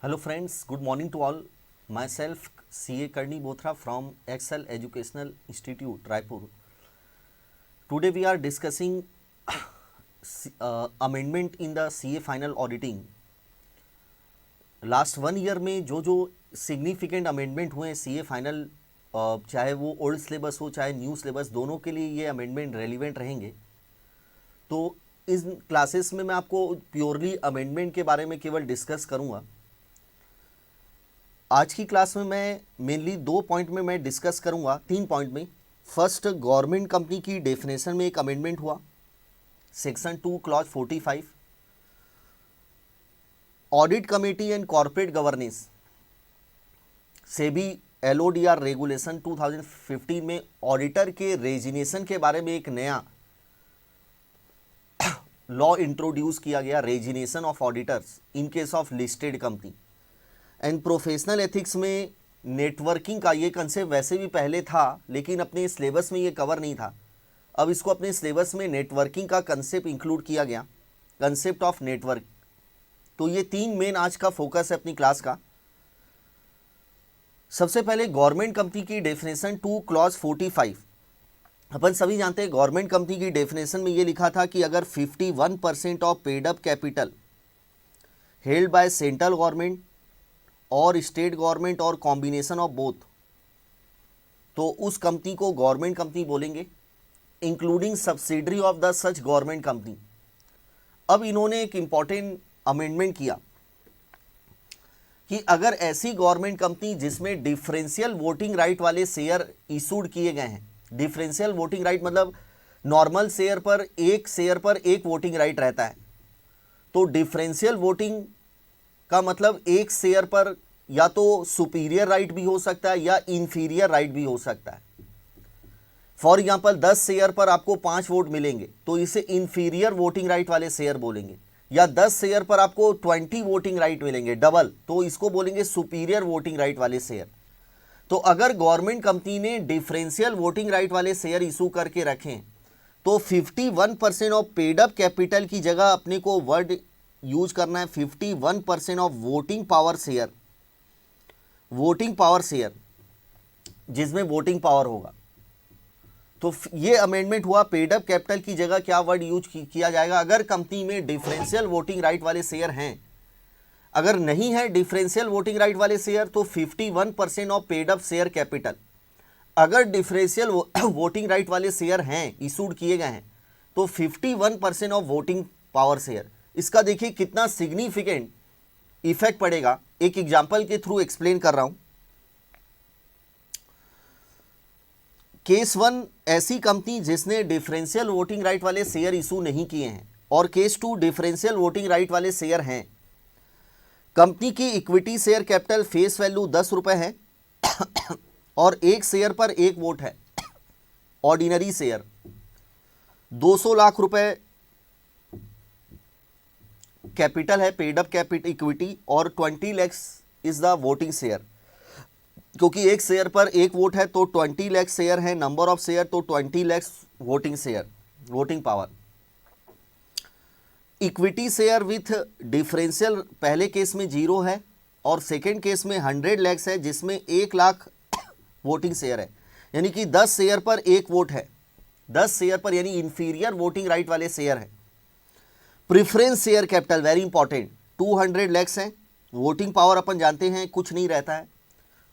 Hello friends, good morning to all. Myself CA Karni Bothra from Excel Educational Institute, Raipur. Today we are discussing amendment in the CA final auditing. Last 1 year में जो जो significant amendment हुए हैं CA final, चाहे वो old syllabus हो चाहे new syllabus, दोनों के लिए ये अमेंडमेंट रेलिवेंट रहेंगे। तो इस क्लासेस में मैं आपको प्योरली अमेंडमेंट के बारे में केवल डिस्कस करूँगा। आज की क्लास में मैं मेनली 2 पॉइंट में मैं डिस्कस करूँगा, 3 पॉइंट में। फर्स्ट, गवर्नमेंट कंपनी की डेफिनेशन में एक अमेंडमेंट हुआ, section 2 clause 45। Audit committee and corporate governance, SEBI LODR regulation 2015 में ऑडिटर के रेजिनेशन के बारे में एक नया लॉ इंट्रोड्यूस किया गया, resignation of auditors in case of listed company. And professional ethics में नेटवर्किंग का ये कंसेप्ट वैसे भी पहले था, लेकिन अपने सिलेबस में ये कवर नहीं था। अब इसको अपने सिलेबस में नेटवर्किंग का कंसेप्ट इंक्लूड किया गया, कंसेप्ट ऑफ नेटवर्क। तो ये 3 मेन आज का फोकस है अपनी क्लास का। सबसे पहले गवर्नमेंट कंपनी की डेफिनेशन 2 क्लॉज 45। अपन सभी जानते हैं गवर्नमेंट कंपनी की डेफिनेशन में ये लिखा था कि अगर 51% of paid up capital held by central government और स्टेट गवर्नमेंट और कॉम्बिनेशन ऑफ बोथ, तो उस कंपनी को गवर्नमेंट कंपनी बोलेंगे, including subsidiary of the such government company. अब इन्होंने एक इंपॉर्टेंट अमेंडमेंट किया कि अगर ऐसी गवर्नमेंट कंपनी जिसमें डिफरेंशियल वोटिंग राइट वाले शेयर इशूड किए गए हैं, डिफरेंशियल वोटिंग राइट मतलब नॉर्मल शेयर पर एक वोटिंग राइट रहता है, तो डिफरेंशियल वोटिंग का मतलब एक शेयर पर या तो सुपीरियर राइट भी हो सकता है या इंफीरियर राइट भी हो सकता है। फॉर एग्जांपल 10 शेयर पर आपको 5 वोट मिलेंगे तो इसे इंफीरियर वोटिंग राइट वाले शेयर बोलेंगे, या 10 शेयर पर आपको 20 वोटिंग राइट मिलेंगे डबल, तो इसको बोलेंगे सुपीरियर वोटिंग राइट वाले शेयर। तो अगर गवर्नमेंट कंपनी ने डिफरेंशियल वोटिंग राइट वाले शेयर इशू करके रखें तो 51% ऑफ पेड अप कैपिटल की जगह अपने को वर्ड यूज करना है 51% of voting power share, voting power share जिसमें वोटिंग पावर होगा। तो ये अमेंडमेंट हुआ, पेड अप कैपिटल की जगह क्या वर्ड यूज किया जाएगा अगर कंपनी में डिफरेंशियल वोटिंग राइट वाले शेयर हैं। अगर नहीं है डिफरेंशियल वोटिंग राइट वाले शेयर तो 51% of paid up share capital. अगर डिफरेंशियल वोटिंग राइट वाले शेयर हैं, इशूड किए गए हैं, तो 51% ऑफ वोटिंग पावर शेयर। इसका देखिए कितना सिग्निफिकेंट इफेक्ट पड़ेगा, एक एग्जांपल के थ्रू एक्सप्लेन कर रहा हूं। केस 1 ऐसी कंपनी जिसने डिफरेंशियल वोटिंग राइट वाले शेयर इशू नहीं किए हैं, और केस 2 डिफरेंशियल वोटिंग राइट वाले शेयर हैं। कंपनी की equity share capital face value 10 रुपये है और एक शेयर पर एक वोट है। ऑर्डिनरी शेयर 200 लाख रुपए कैपिटल है, पेड अप कैपिटल इक्विटी, और 20 lakh is the voting share. क्योंकि एक शेयर पर एक वोट है तो 20 लाख शेयर है, नंबर ऑफ शेयर तो 20 lakh voting share, voting power. Equity share with differential पहले केस में 0 है और सेकेंड केस में 100 लाख है, जिसमें 1 लाख वोटिंग शेयर है, यानी कि 10 शेयर पर एक वोट है, 10 शेयर पर, यानी इंफीरियर वोटिंग राइट वाले शेयर है। Preference share capital very important, 200 lakh है, वोटिंग पावर अपन जानते हैं कुछ नहीं रहता है।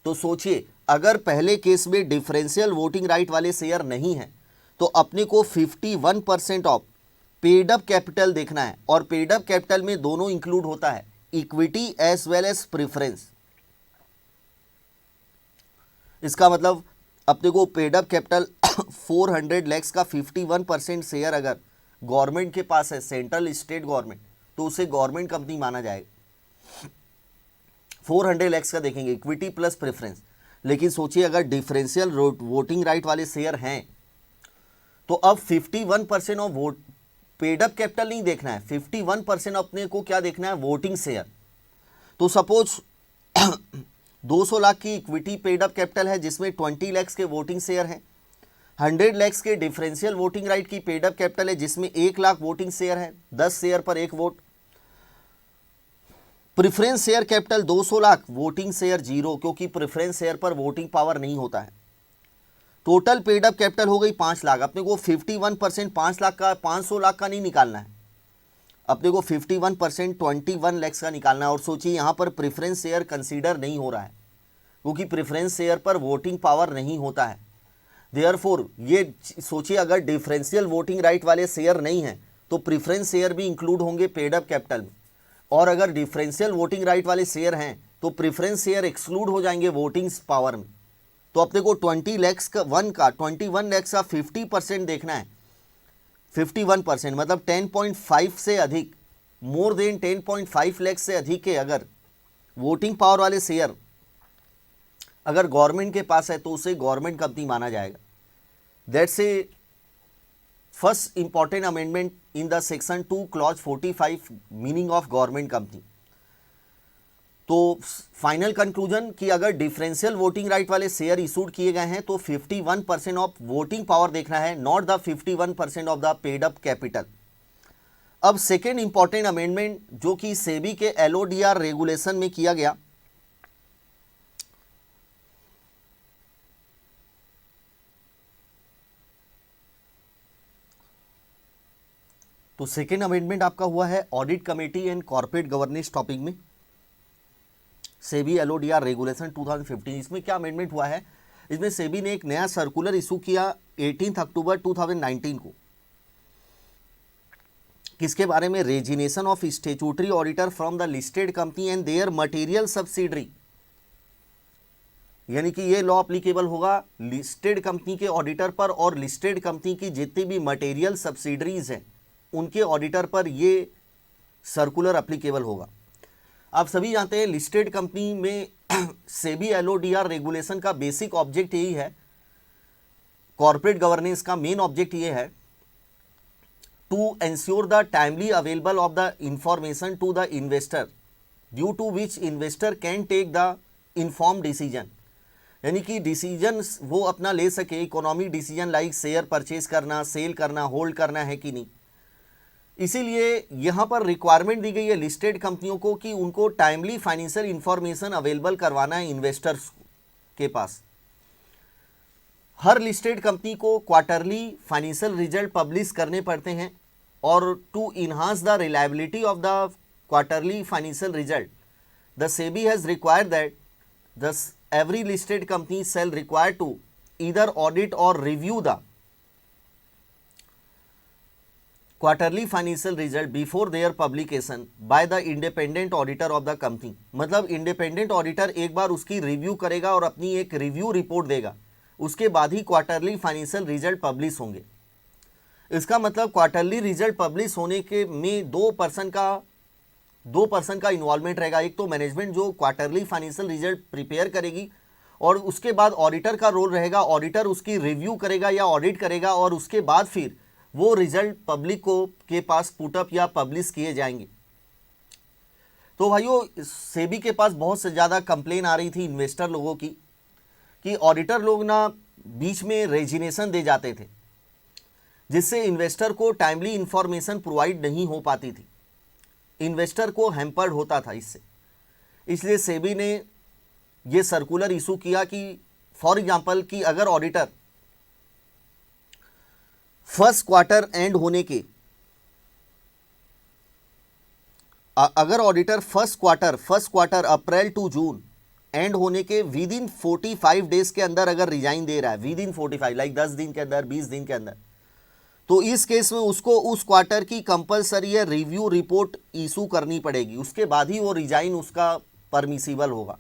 तो सोचिए अगर पहले केस में डिफरेंशियल वोटिंग राइट वाले शेयर नहीं है तो अपने को 51% ऑफ पेड अप कैपिटल देखना है, और पेड अप कैपिटल में दोनों इंक्लूड होता है, equity as well as preference. इसका मतलब अपने को पेड अप कैपिटल 400 लाख का 51% शेयर अगर गवर्नमेंट के पास है, सेंट्रल स्टेट गवर्नमेंट, तो उसे गवर्नमेंट कंपनी माना जाएगा। 400 लाख का देखेंगे इक्विटी प्लस प्रेफरेंस। लेकिन सोचिए अगर डिफरेंशियल वोटिंग राइट वाले शेयर हैं तो अब 51% of vote, paid up capital नहीं देखना है, 51% अपने को क्या देखना है, वोटिंग शेयर। तो सपोज 200 लाख की इक्विटी पेड अप कैपिटल है जिसमें 20 लाख के वोटिंग शेयर हैं, 100 लाख के डिफरेंशियल वोटिंग राइट की पेड अप कैपिटल है जिसमें 1 लाख वोटिंग शेयर है, 10 शेयर पर एक vote. Preference share capital 200 lakh, voting share 0, क्योंकि प्रेफरेंस शेयर पर वोटिंग पावर नहीं होता है। टोटल पेड अप कैपिटल हो गई 5 लाख। अपने को 51% 5 लाख का 500 लाख का नहीं निकालना है, अपने को 51% 21 लाख का निकालना है। और सोचिए यहाँ पर प्रेफरेंस शेयर कंसीडर नहीं हो रहा है, क्योंकि प्रेफरेंस शेयर पर वोटिंग पावर नहीं होता है। देयरफॉर ये सोचिए, अगर डिफरेंशियल वोटिंग राइट वाले शेयर नहीं हैं तो प्रेफरेंस शेयर भी इंक्लूड होंगे पेड अप कैपिटल में, और अगर डिफरेंशियल वोटिंग राइट वाले शेयर हैं तो प्रेफरेंस शेयर एक्सक्लूड हो जाएंगे वोटिंग पावर में। तो अपने को 21 लाख का 50% देखना है। 51% मतलब 10.5 से अधिक, मोर देन 10.5 लाख से अधिक के अगर वोटिंग पावर वाले शेयर अगर गवर्नमेंट के पास है तो उसे गवर्नमेंट कंपनी माना जाएगा। That's a first important amendment in the section 2 clause 45 meaning of government company. तो फाइनल कंक्लूजन कि अगर डिफरेंशियल वोटिंग राइट वाले शेयर इशूड किए गए हैं तो 51% ऑफ वोटिंग पावर देखना है, not the 51% of the paid up capital. अब सेकेंड इंपॉर्टेंट अमेंडमेंट जो कि सेबी के एलओडीआर रेगुलेशन में किया गया, तो सेकेंड अमेंडमेंट आपका हुआ है audit committee and corporate governance topic में, सेबी एलओडीआर रेगुलेशन 2015। इसमें क्या अमेंडमेंट हुआ है, इसमें सेबी ने एक नया सर्कुलर इशू किया 18 अक्टूबर 2019 को, किसके बारे में, resignation of statutory auditor from the listed company and their material subsidiary. यानी कि ये लॉ अप्लीकेबल होगा लिस्टेड कंपनी के ऑडिटर पर और लिस्टेड कंपनी की जितनी भी मटेरियल सब्सिडरीज हैं उनके ऑडिटर पर ये सर्कुलर अप्लीकेबल होगा। आप सभी जानते हैं लिस्टेड कंपनी में सेबी एलओडीआर रेगुलेशन का बेसिक ऑब्जेक्ट यही है, कॉर्पोरेट गवर्नेंस का मेन ऑब्जेक्ट ये है to ensure the timely available of the information to the investor due to which investor can take the inform decision. यानी कि decision वो अपना ले सके, economic decision like share purchase करना, सेल करना, होल्ड करना है कि नहीं। इसीलिए यहाँ पर रिक्वायरमेंट दी गई है लिस्टेड कंपनियों को कि उनको टाइमली फाइनेंशियल इंफॉर्मेशन अवेलेबल करवाना है इन्वेस्टर्स के पास। हर लिस्टेड कंपनी को क्वार्टरली फाइनेंशियल रिजल्ट पब्लिश करने पड़ते हैं, और to enhance the reliability of the quarterly financial result the SEBI has required that the every listed company shall require to either audit or review the quarterly financial result before their publication by the independent auditor of the company. मतलब independent auditor एक बार उसकी review करेगा और अपनी एक review report देगा, उसके बाद ही क्वार्टरली फाइनेंशियल रिजल्ट पब्लिश होंगे। इसका मतलब क्वार्टरली रिजल्ट पब्लिश होने के में दो पर्सन का इन्वॉल्वमेंट रहेगा। एक तो मैनेजमेंट जो क्वार्टरली फाइनेंशियल रिजल्ट प्रिपेयर करेगी, और उसके बाद ऑडिटर का रोल रहेगा, ऑडिटर उसकी रिव्यू करेगा या ऑडिट करेगा, और उसके बाद फिर वो रिजल्ट पब्लिक को के पास पुटअप या पब्लिश किए जाएंगे। तो भाइयों सेबी के पास बहुत से ज़्यादा कंप्लेन आ रही थी इन्वेस्टर लोगों की कि ऑडिटर लोग ना बीच में रेजिनेशन दे जाते थे, जिससे इन्वेस्टर को टाइमली इंफॉर्मेशन प्रोवाइड नहीं हो पाती थी, इन्वेस्टर को हैम्पर्ड होता था इससे। इसलिए सेबी ने ये सर्कुलर इशू किया कि फॉर एग्जांपल कि अगर ऑडिटर फर्स्ट क्वार्टर एंड होने के अगर auditor first quarter April to June end होने के विद इन 45 डेज के अंदर अगर रिजाइन दे रहा है, विद इन 45 लाइक 10 दिन के अंदर, 20 दिन के अंदर, तो इस केस में उसको उस क्वार्टर की कंपलसरी है रिव्यू रिपोर्ट इशू करनी पड़ेगी, उसके बाद ही वो रिजाइन उसका परमिसिबल होगा।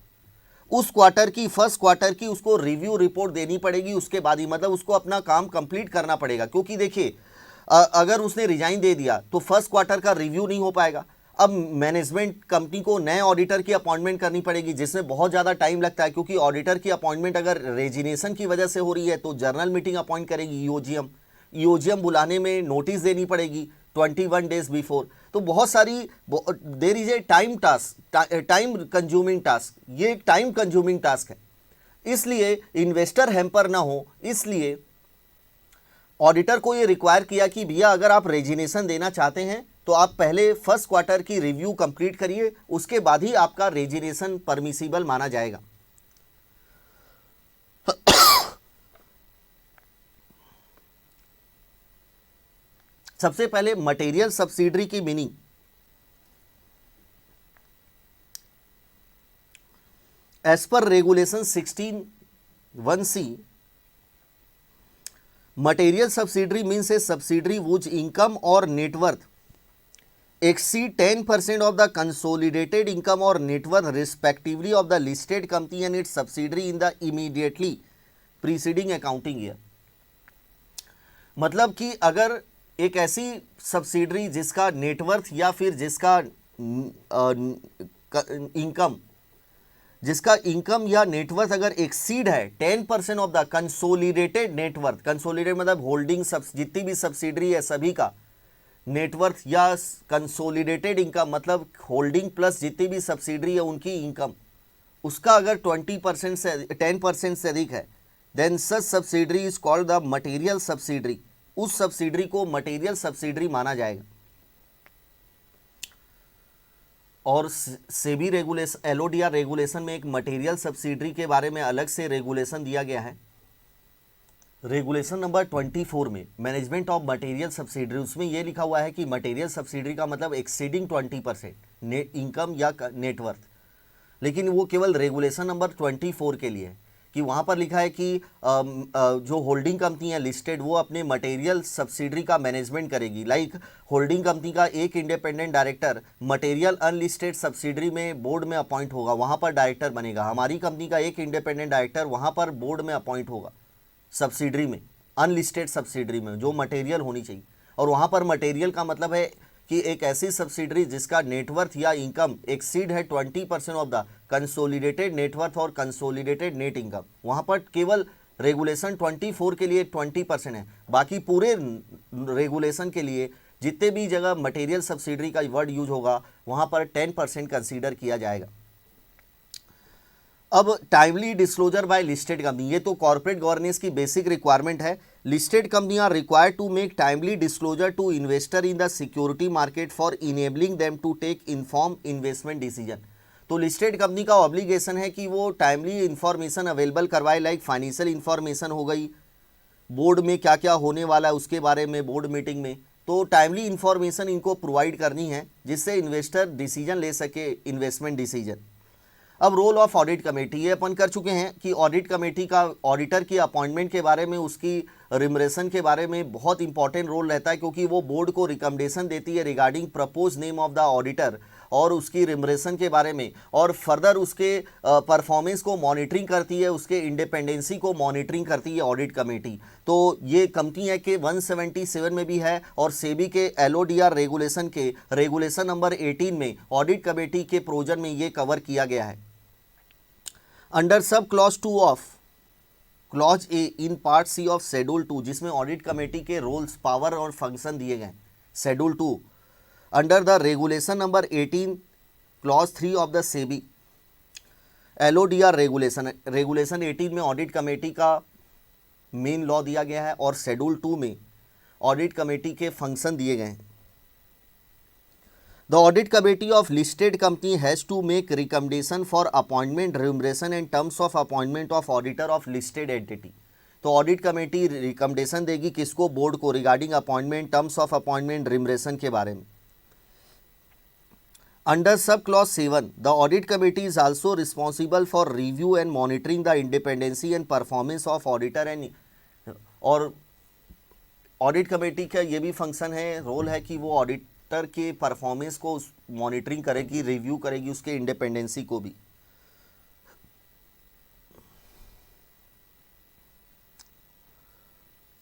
उस क्वार्टर की फर्स्ट क्वार्टर की उसको रिव्यू रिपोर्ट देनी पड़ेगी, उसके बाद ही मतलब उसको अपना काम कंप्लीट करना पड़ेगा। क्योंकि देखिए अगर उसने रिजाइन दे दिया तो फर्स्ट क्वार्टर का रिव्यू नहीं हो पाएगा। अब मैनेजमेंट कंपनी को नए ऑडिटर की अपॉइंटमेंट करनी पड़ेगी, जिसमें बहुत ज़्यादा टाइम लगता है, क्योंकि ऑडिटर की अपॉइंटमेंट अगर रेजिनेशन की वजह से हो रही है तो जर्नल मीटिंग अपॉइंट करेगी ईओजीएम बुलाने में नोटिस देनी पड़ेगी 21 डेज बिफोर। तो बहुत सारी there is a time consuming task, ये एक टाइम कंज्यूमिंग टास्क है। इसलिए इन्वेस्टर हैम्पर ना हो, इसलिए ऑडिटर को ये रिक्वायर किया कि भैया अगर आप रेजिनेशन देना चाहते हैं तो आप पहले फर्स्ट क्वार्टर की रिव्यू कंप्लीट करिए, उसके बाद ही आपका रेजिनेशन परमिसिबल माना जाएगा। सबसे पहले मटेरियल सब्सिडरी की मीनिंग। As per regulation 16(1)(c), material subsidiary means a subsidiary whose income or net worth exceed 10% of the consolidated income or net worth respectively of the listed company and its subsidiary in the immediately preceding accounting year। मतलब कि अगर एक ऐसी subsidiary जिसका net worth या फिर जिसका income या नेटवर्थ अगर एक्सीड है 10% of the consolidated net worth, consolidate मतलब होल्डिंग जितनी भी सब्सिडरी है सभी का नेटवर्थ, या कंसोलिडेटेड इनकम मतलब होल्डिंग प्लस जितनी भी सब्सिडरी है उनकी इनकम, उसका अगर 20% से 10% से अधिक है, then such subsidiary is called the material subsidiary. उस सब्सिडरी को मटेरियल सब्सिडरी माना जाएगा। और सेबी रेगुलेशन, एलओडीआर रेगुलेशन में एक मटेरियल सब्सिडरी के बारे में अलग से रेगुलेशन दिया गया है। रेगुलेशन नंबर 24 में मैनेजमेंट ऑफ मटेरियल सब्सिडरी, उसमें यह लिखा हुआ है कि मटेरियल सब्सिडरी का मतलब एक्सीडिंग 20% नेट इनकम या नेटवर्थ, लेकिन वो केवल रेगुलेशन नंबर 24 के लिए है कि वहाँ पर लिखा है कि जो होल्डिंग कंपनी है लिस्टेड वो अपने मटेरियल सब्सिडरी का मैनेजमेंट करेगी। लाइक होल्डिंग कंपनी का एक independent director material unlisted subsidiary में बोर्ड में अपॉइंट होगा, वहाँ पर डायरेक्टर बनेगा। हमारी कंपनी का एक इंडिपेंडेंट डायरेक्टर वहाँ पर बोर्ड में अपॉइंट होगा सब्सिडरी में, अनलिस्टेड सब्सिडरी में जो मटेरियल होनी चाहिए। और वहाँ पर मटेरियल का मतलब है कि एक ऐसी सब्सिडरी जिसका नेटवर्थ या इनकम एक्सीड है 20% ऑफ द कंसोलिडेटेड नेटवर्थ और कंसोलिडेटेड नेट इनकम। वहाँ पर केवल रेगुलेशन 24 के लिए 20% है, बाकी पूरे रेगुलेशन के लिए जितने भी जगह मटेरियल सब्सिडरी का वर्ड यूज होगा वहाँ पर 10% कंसीडर किया जाएगा। अब timely disclosure by listed company, ये तो कॉर्पोरेट गवर्नेंस की बेसिक रिक्वायरमेंट है। Listed company are required to make timely disclosure to investor in the security market for enabling them to take inform investment decision. तो listed company का obligation है कि वो timely information available करवाए, like financial information हो गई, board में क्या क्या होने वाला है उसके बारे में बोर्ड मीटिंग में, तो टाइमली इंफॉर्मेशन इनको प्रोवाइड करनी है जिससे इन्वेस्टर डिसीजन ले सके, इन्वेस्टमेंट डिसीजन। अब रोल ऑफ ऑडिट कमेटी, ये अपन कर चुके हैं कि ऑडिट कमेटी का ऑडिटर की अपॉइंटमेंट के बारे में, उसकी रिमरेशन के बारे में बहुत इंपॉर्टेंट रोल रहता है, क्योंकि वो बोर्ड को रिकमेंडेशन देती है regarding propose name of the auditor और उसकी रिमरेशन के बारे में, और फर्दर उसके परफॉर्मेंस को मॉनिटरिंग करती है, उसके इंडिपेंडेंसी को मॉनिटरिंग करती है ऑडिट कमेटी। तो ये कंपनी है कि 177 में भी है, और सेबी के एलओडीआर रेगुलेशन के रेगुलेशन नंबर 18 में ऑडिट कमेटी के प्रोविजन में ये कवर किया गया है। Under sub clause 2 of clause A in part C of schedule 2, जिसमें ऑडिट कमेटी के रोल्स, पावर और फंक्शन दिए गए, schedule 2 under the regulation number 18 clause 3 of the SEBI LODR regulation 18 में ऑडिट कमेटी का मेन लॉ दिया गया है, और शेड्यूल 2 में ऑडिट कमेटी के फंक्शन दिए गए हैं। The audit committee of listed company has to make recommendation for appointment, remuneration and terms of appointment of auditor of listed entity। तो ऑडिट कमेटी रिकमेंडेशन देगी किसको, बोर्ड को, regarding appointment, terms of appointment, remuneration के बारे में। Under sub clause 7 the audit committee is also responsible for review and monitoring the independency and performance of auditor and, और audit committee का ये भी फंक्शन है, रोल है कि वो ऑडिटर के परफॉर्मेंस को मॉनिटरिंग करेगी, रिव्यू करेगी, उसके इंडिपेंडेंसी को भी।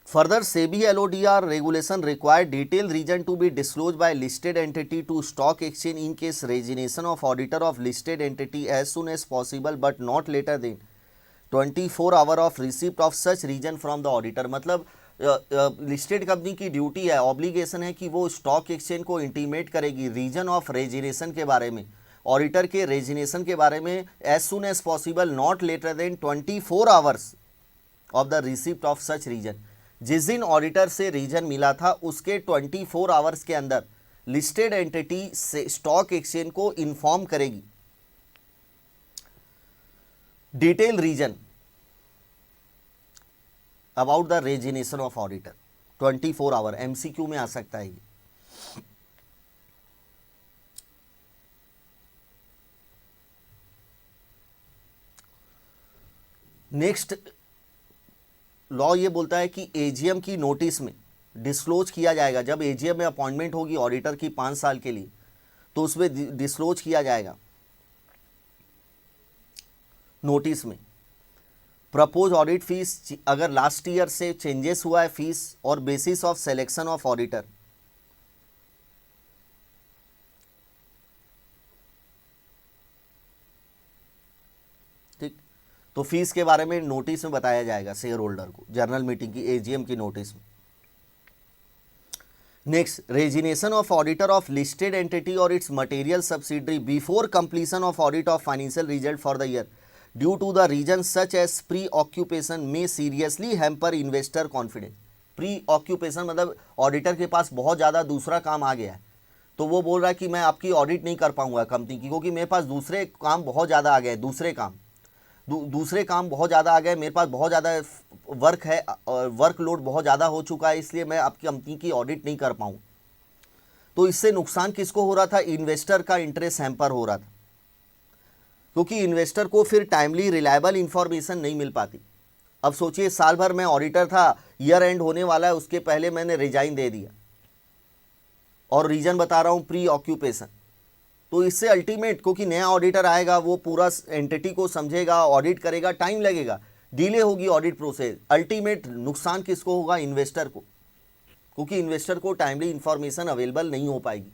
Further SEBI LODR regulation require detail reason to be disclose by listed entity to stock exchange in case resignation of auditor of listed entity as soon as possible but not later than 24 hour of receipt of such reason from the auditor. मतलब listed company की duty है, obligation है कि वो stock exchange को intimate करेगी reason of resignation के बारे में, ऑडिटर के रेजिनेशन के बारे में, as soon as possible, not later than 24 hours of the receipt of such reason. जिस दिन ऑडिटर से रीजन मिला था उसके 24 आवर्स के अंदर लिस्टेड एंटिटी से स्टॉक एक्सचेंज को इन्फॉर्म करेगी। Detail reason about the resignation of auditor 24 hour, MCQ में आ सकता है ये। नेक्स्ट लॉ ये बोलता है कि एजीएम की नोटिस में डिस्क्लोज किया जाएगा, जब एजीएम में अपॉइंटमेंट होगी ऑडिटर की 5 साल के लिए, तो उसमें डिस्क्लोज किया जाएगा नोटिस में प्रपोज ऑडिट फीस, अगर लास्ट ईयर से चेंजेस हुआ है फीस, और basis of selection of auditor. ठीक, तो फीस के बारे में नोटिस में बताया जाएगा शेयर होल्डर को, जनरल मीटिंग की एजीएम की नोटिस में। Next, resignation of auditor of listed entity or its material subsidiary before completion of audit of financial result for the year due to the reason such as preoccupation may seriously hamper investor confidence. Preoccupation मतलब auditor के पास बहुत ज़्यादा दूसरा काम आ गया है, तो वो बोल रहा है कि मैं आपकी ऑडिट नहीं कर पाऊंगा कंपनी की, क्योंकि मेरे पास दूसरे काम बहुत ज़्यादा आ गए, दूसरे काम बहुत ज़्यादा आ गए, मेरे पास बहुत ज़्यादा वर्क है और वर्कलोड बहुत ज़्यादा हो चुका है, इसलिए मैं आपकी कंपनी की ऑडिट नहीं कर पाऊँ। तो इससे नुकसान किसको हो रहा था? इन्वेस्टर का इंटरेस्ट हैम्पर हो रहा था, क्योंकि इन्वेस्टर को फिर टाइमली रिलायबल इंफॉर्मेशन नहीं मिल पाती। अब सोचिए, साल भर मैं ऑडिटर था, ईयर एंड होने वाला है, उसके पहले मैंने रिजाइन दे दिया और रीजन बता रहा हूँ प्री ऑक्यूपेशन। तो इससे अल्टीमेट, क्योंकि नया ऑडिटर आएगा, वो पूरा एंटिटी को समझेगा, ऑडिट करेगा, टाइम लगेगा, डिले होगी ऑडिट प्रोसेस। अल्टीमेट नुकसान किसको होगा? इन्वेस्टर को, क्योंकि इन्वेस्टर को टाइमली इंफॉर्मेशन अवेलेबल नहीं हो पाएगी।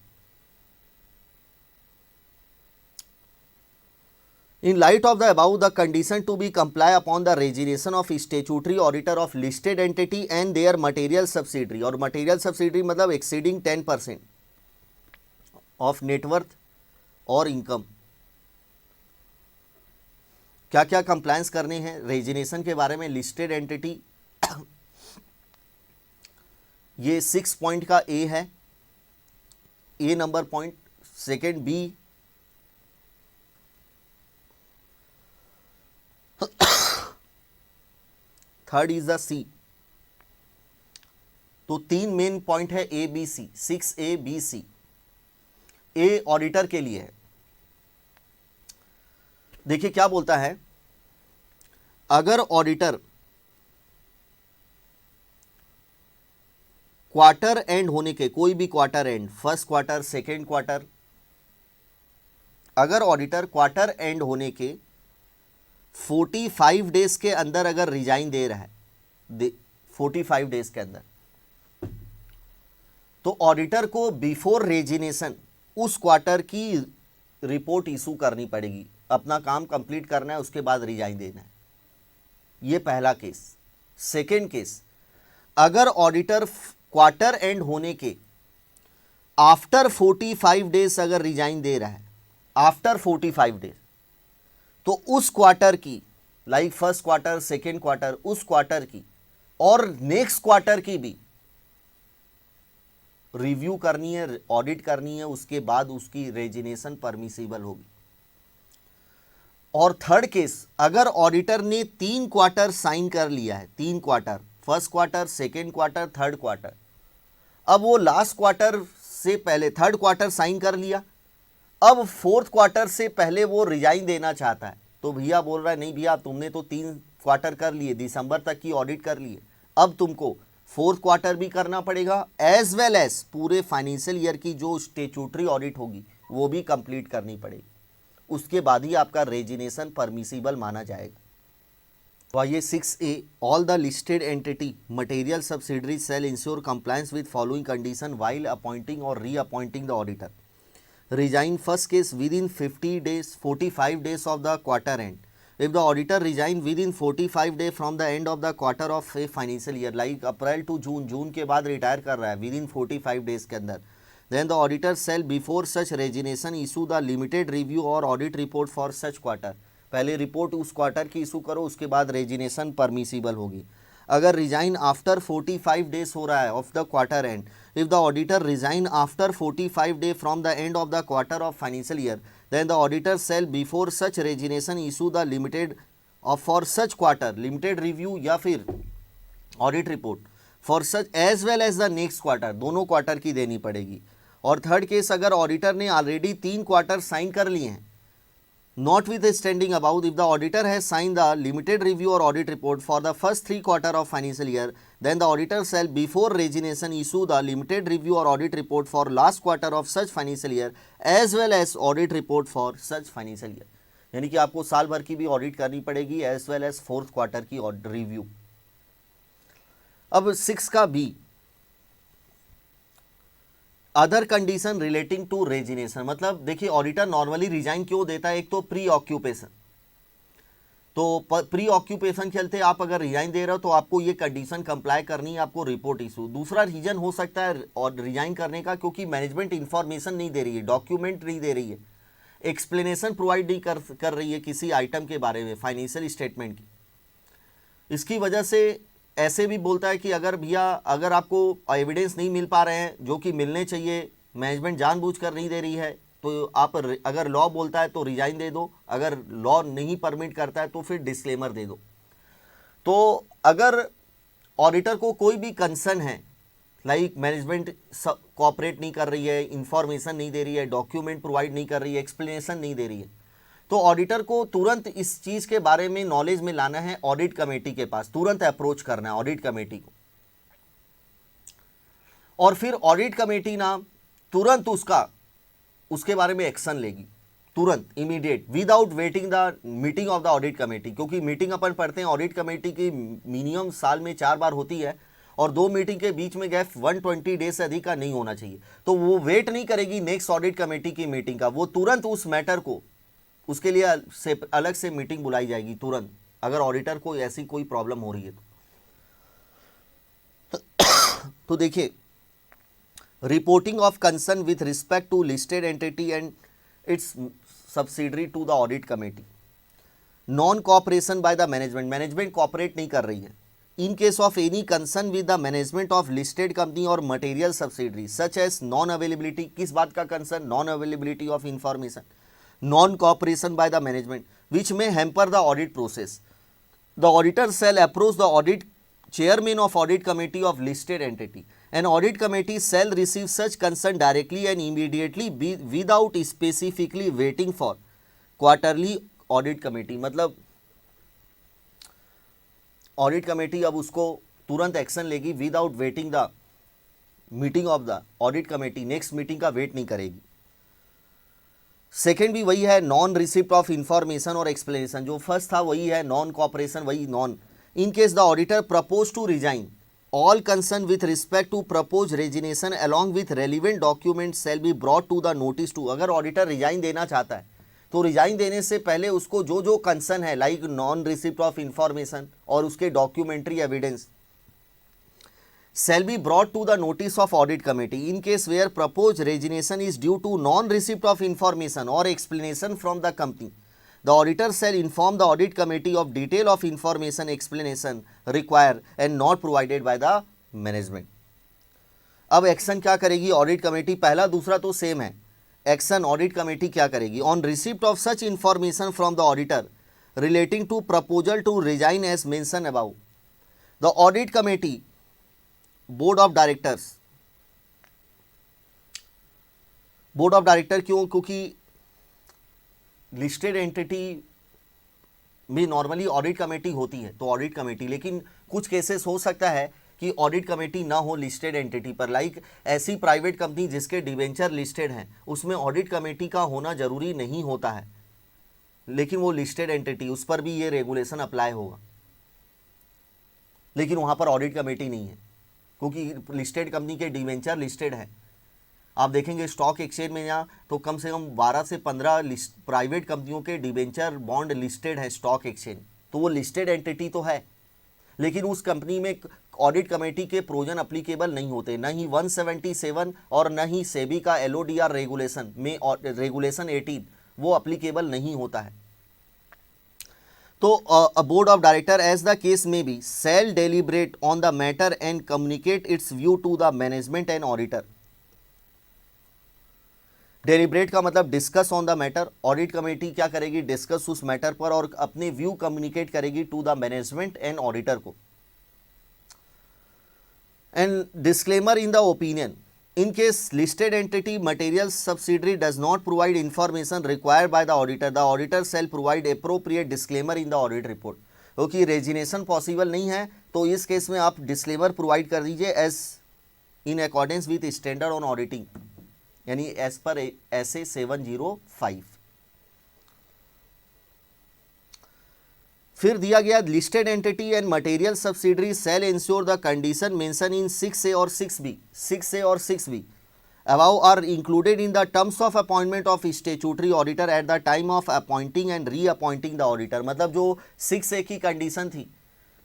In light of the above, the condition to be comply upon the resignation of statutory auditor of listed entity and their material subsidiary, और material subsidiary मतलब exceeding 10% of net worth और income, क्या क्या compliance करने हैं रेजिनेशन के बारे में? लिस्टेड एंटिटी ये 6 पॉइंट का ए है, A number point, second B, third is the C. तो 3 मेन पॉइंट है A B C, 6A B C। A auditor के लिए है। देखिए क्या बोलता है, अगर ऑडिटर क्वार्टर एंड होने के, कोई भी quarter and, first quarter, second quarter, अगर ऑडिटर क्वार्टर एंड होने के 45 डेज के अंदर अगर रिजाइन दे रहा है, 45 डेज के अंदर, तो ऑडिटर को बिफोर रेजिनेशन उस क्वार्टर की रिपोर्ट इशू करनी पड़ेगी। अपना काम कंप्लीट करना है, उसके बाद रिजाइन देना है। ये पहला केस। सेकेंड केस, अगर ऑडिटर क्वार्टर एंड होने के आफ्टर 45 डेज अगर रिजाइन दे रहा है, आफ्टर 45 डेज, तो उस क्वार्टर की, like first quarter, second quarter, उस क्वार्टर की और नेक्स्ट क्वार्टर की भी रिव्यू करनी है, ऑडिट करनी है, उसके बाद उसकी रेजिनेशन परमिसिबल होगी। और थर्ड केस, अगर ऑडिटर ने 3 क्वार्टर साइन कर लिया है, 3 quarter, first quarter, second quarter, third quarter, अब वो लास्ट क्वार्टर से पहले थर्ड क्वार्टर साइन कर लिया, अब फोर्थ क्वार्टर से पहले वो रिजाइन देना चाहता है, तो भैया बोल रहा है नहीं भैया, तुमने तो 3 क्वार्टर कर लिए, दिसंबर तक की ऑडिट कर लिए, अब तुमको फोर्थ क्वार्टर भी करना पड़ेगा, एज वेल एज पूरे फाइनेंशियल ईयर की जो स्टेचूटरी ऑडिट होगी वो भी कंप्लीट करनी पड़ेगी। उसके बाद ही आपका रेजिनेशन परमिसिबल माना जाएगा। तो आइए 6A, all the listed entity material subsidiary shall ensure compliance with following condition while appointing or reappointing the auditor. Resign first case within 45 days of the quarter end. If the auditor resign within 45 days from the end of the quarter of a financial year, like April to June, June के बाद retire कर रहा है within 45 days के अंदर, then the auditor shall before such resignation issue the limited review or audit report for such quarter. पहले report उस quarter की इशू करो, उसके बाद रेजिनेशन परमिसिबल होगी। अगर रिजाइन आफ्टर 45 डेज हो रहा है of the quarter end, if the auditor resign after 45 day from the end of the quarter of financial year, then the auditor shall before such resignation issue the limited of for such quarter limited review या फिर audit report for such as well as the next quarter, दोनों quarter की देनी पड़ेगी। और third case, अगर auditor ने already 3 quarter sign कर लिए हैं, not with standing about, if the auditor has sign the limited review or audit report for the first 3 quarter of financial year, then the auditor shall before resignation issue the limited review or audit report for last quarter of such financial year as well as audit report for such financial year. यानी कि आपको साल भर की भी audit करनी पड़ेगी as well as 4th quarter की रिव्यू। अब 6 का B, other condition relating to resignation, मतलब देखिए ऑडिटर नॉर्मली रिजाइन क्यों देता है, एक तो प्री ऑक्यूपेशन, तो प्री ऑक्यूपेशन के चलते आप अगर रिजाइन दे रहे हो तो आपको ये कंडीशन कंप्लाई करनी है, आपको रिपोर्ट इशू। दूसरा रीजन हो सकता है और रिजाइन करने का क्योंकि मैनेजमेंट इंफॉर्मेशन नहीं दे रही है, डॉक्यूमेंट नहीं दे रही है, एक्सप्लेनेशन प्रोवाइड नहीं कर रही है किसी आइटम के बारे में, फाइनेंशियल स्टेटमेंट की। इसकी वजह से ऐसे भी बोलता है कि अगर भैया अगर आपको एविडेंस नहीं मिल पा रहे हैं जो कि मिलने चाहिए, मैनेजमेंट जानबूझकर नहीं दे रही है, तो आप अगर लॉ बोलता है तो रिजाइन दे दो, अगर लॉ नहीं परमिट करता है तो फिर डिस्क्लेमर दे दो। तो अगर ऑडिटर को कोई भी कंसर्न है, लाइक मैनेजमेंट कोऑपरेट नहीं कर रही है, इंफॉर्मेशन नहीं दे रही है, डॉक्यूमेंट प्रोवाइड नहीं कर रही है, एक्सप्लेनेशन नहीं दे रही है, तो ऑडिटर को तुरंत इस चीज़ के बारे में नॉलेज में लाना है, ऑडिट कमेटी के पास तुरंत अप्रोच करना है ऑडिट कमेटी को। और फिर ऑडिट कमेटी ना तुरंत उसके बारे में एक्शन लेगी, तुरंत immediate, without waiting the meeting of the audit committee. क्योंकि मीटिंग अपन पढ़ते हैं ऑडिट कमेटी की मिनिमम साल में 4 बार होती है और 2 मीटिंग के बीच में गैप 120 डेज से अधिक का नहीं होना चाहिए। तो वो वेट नहीं करेगी नेक्स्ट ऑडिट कमेटी की मीटिंग का, वो तुरंत उस मैटर को, उसके लिए अलग से मीटिंग बुलाई जाएगी तुरंत, अगर ऑडिटर को ऐसी कोई प्रॉब्लम हो रही है तो देखिए, reporting of concern with respect to listed entity and its subsidiary to the audit committee, non cooperation by the management cooperate नहीं कर रही है, in case of any concern with the management of listed company और material subsidiary such as non availability, किस बात का concern, non availability of information, non-cooperation by the management which may hamper the audit process. The auditor shall approach the audit chairman of audit committee of listed entity. An audit committee shall receive such concern directly and immediately without specifically waiting for quarterly audit committee. मतलब audit committee अब उसको तुरंत action लेगी without waiting the meeting of the audit committee, next meeting का wait नहीं करेगी। Second भी वही है, नॉन रिसिप्ट ऑफ इंफॉर्मेशन और एक्सप्लेनेशन, जो फर्स्ट था वही है, नॉन कॉपरेशन वही non. In case the auditor propose to resign, all concern with respect to propose resignation along with relevant document shall be brought to the notice to. अगर auditor resign देना चाहता है तो resign देने से पहले उसको जो जो कंसर्न है, like non receipt of information और उसके documentary evidence, shall be brought to the notice of audit committee in case where proposed resignation is due to non-receipt of information or explanation from the company. The auditor shall inform the audit committee of detail of information explanation required and not provided by the management. अब action क्या करेगी audit committee, पहला दूसरा तो same है, action audit committee क्या करेगी, on receipt of such information from the auditor relating to proposal to resign as mention about, the audit committee board of director क्यों, क्योंकि लिस्टेड एंटिटी में नॉर्मली ऑडिट कमेटी होती है, तो audit committee, लेकिन कुछ केसेस हो सकता है कि ऑडिट कमेटी ना हो लिस्टेड एंटिटी पर, लाइक ऐसी प्राइवेट कंपनी जिसके डिवेंचर लिस्टेड हैं उसमें ऑडिट कमेटी का होना जरूरी नहीं होता है, लेकिन वो लिस्टेड एंटिटी, उस पर भी ये रेगुलेशन अप्लाई होगा, लेकिन वहाँ पर ऑडिट कमेटी नहीं है क्योंकि लिस्टेड कंपनी के डिवेंचर लिस्टेड है। आप देखेंगे स्टॉक एक्सचेंज में यहाँ तो कम से कम 12 से 15 प्राइवेट कंपनियों के डिवेंचर बॉन्ड लिस्टेड है स्टॉक एक्सचेंज, तो वो लिस्टेड एंटिटी तो है, लेकिन उस कंपनी में ऑडिट कमेटी के प्रोविजन अप्लीकेबल नहीं होते, न ही 177 और न ही सेबी का LODR रेगुलेशन में रेगुलेशन 18 वो अप्लीकेबल नहीं होता है। तो a board of director as the case may be shall deliberate on the matter and communicate its view to the management and auditor. Deliberate का मतलब discuss on the matter, audit committee क्या करेगी, discuss उस matter पर और अपने view communicate करेगी to the management and auditor को. And disclaimer in the opinion, in case listed entity material subsidiary does not provide information required by the auditor shall provide appropriate disclaimer in the audit report. क्योंकि रेजिनेशन possible नहीं है तो इस case में आप disclaimer provide कर दीजिए as in accordance with standard on auditing, यानी एज पर SA 705. फिर दिया गया listed entity and material subsidiary shall ensure the condition mention in 6A और 6B. 6A और 6B above are included in the terms of appointment of statutory auditor at the time of appointing and reappointing the auditor. मतलब जो 6A की condition थी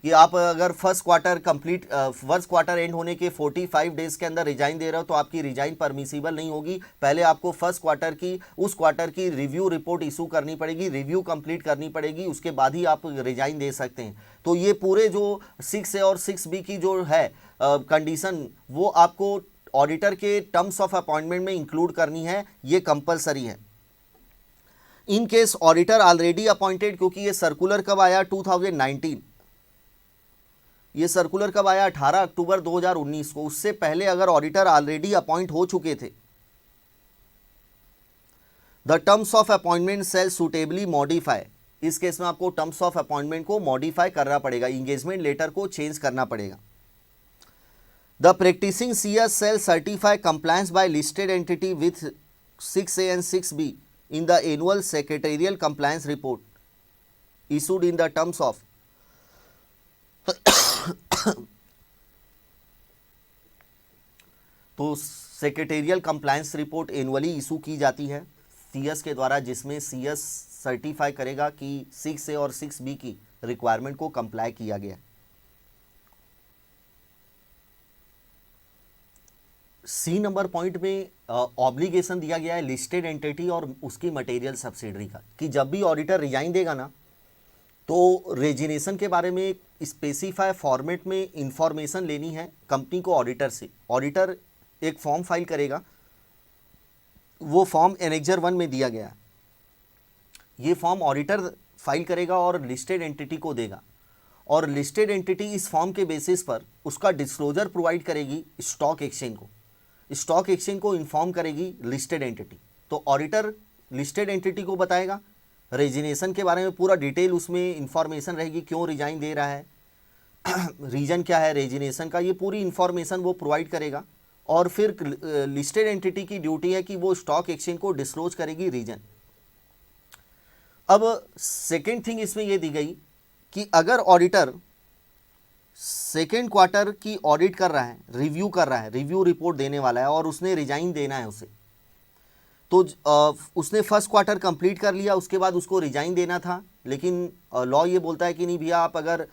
कि आप अगर first quarter and होने के 45 डेज के अंदर रिजाइन दे रहे हो तो आपकी रिजाइन परमिसिबल नहीं होगी. पहले आपको फर्स्ट क्वार्टर की रिव्यू रिपोर्ट इशू करनी पड़ेगी, रिव्यू कंप्लीट करनी पड़ेगी, उसके बाद ही आप रिजाइन दे सकते हैं. तो ये पूरे जो 6A और 6B की जो है कंडीशन वो आपको ऑडिटर के टर्म्स ऑफ अपॉइंटमेंट में इंक्लूड करनी है, ये कंपलसरी है. In case auditor already appointed, क्योंकि ये सर्कुलर कब आया 2019, ये सर्कुलर कब आया 18 अक्टूबर 2019 को, उससे पहले अगर ऑडिटर ऑलरेडी अपॉइंट हो चुके थे, the terms of appointment shall suitably modify. इस केस में आपको टर्म्स ऑफ अपॉइंटमेंट को मॉडिफाई करना पड़ेगा, इंगेजमेंट लेटर को चेंज करना पड़ेगा. The practising CS shall certify compliance by listed entity with 6A and 6B in the annual secretarial compliance report issued in the terms of. तो secretarial compliance report annually issue की जाती है CS के द्वारा, जिसमें CS certify करेगा कि 6A और 6B की रिक्वायरमेंट को कंप्लाई किया गया. C नंबर पॉइंट में ऑब्लिगेशन दिया गया है लिस्टेड एंटिटी और उसकी मटेरियल सब्सिडरी का, कि जब भी ऑडिटर रिजाइन देगा ना तो रेजिनेशन के बारे में स्पेसिफाई फॉर्मेट में इंफॉर्मेशन लेनी है कंपनी को ऑडिटर से. ऑडिटर एक फॉर्म फाइल करेगा, वो फॉर्म एनेक्जर 1 में दिया गया. ये फॉर्म ऑडिटर फाइल करेगा और लिस्टेड एंटिटी को देगा, और लिस्टेड एंटिटी इस फॉर्म के बेसिस पर उसका डिस्क्लोजर प्रोवाइड करेगी स्टॉक एक्सचेंज को. स्टॉक एक्सचेंज को इन्फॉर्म करेगी लिस्टेड एंटिटी. तो ऑडिटर लिस्टेड एंटिटी को बताएगा रेजिनेशन के बारे में, पूरा डिटेल उसमें इंफॉर्मेशन रहेगी, क्यों रिजाइन दे रहा है, रीजन क्या है रेजिनेशन का, ये पूरी इंफॉर्मेशन वो प्रोवाइड करेगा. और फिर लिस्टेड एंटिटी की ड्यूटी है कि वो स्टॉक एक्सचेंज को डिस्क्लोज करेगी रीजन. अब सेकेंड थिंग इसमें ये दी गई कि अगर ऑडिटर सेकेंड क्वार्टर की ऑडिट कर रहा है, रिव्यू कर रहा है, रिव्यू रिपोर्ट देने वाला है और उसने रिजाइन देना है उसे, तो उसने फर्स्ट क्वार्टर कंप्लीट कर लिया, उसके बाद उसको रिजाइन देना था, लेकिन लॉ ये बोलता है कि नहीं भैया, आप अगर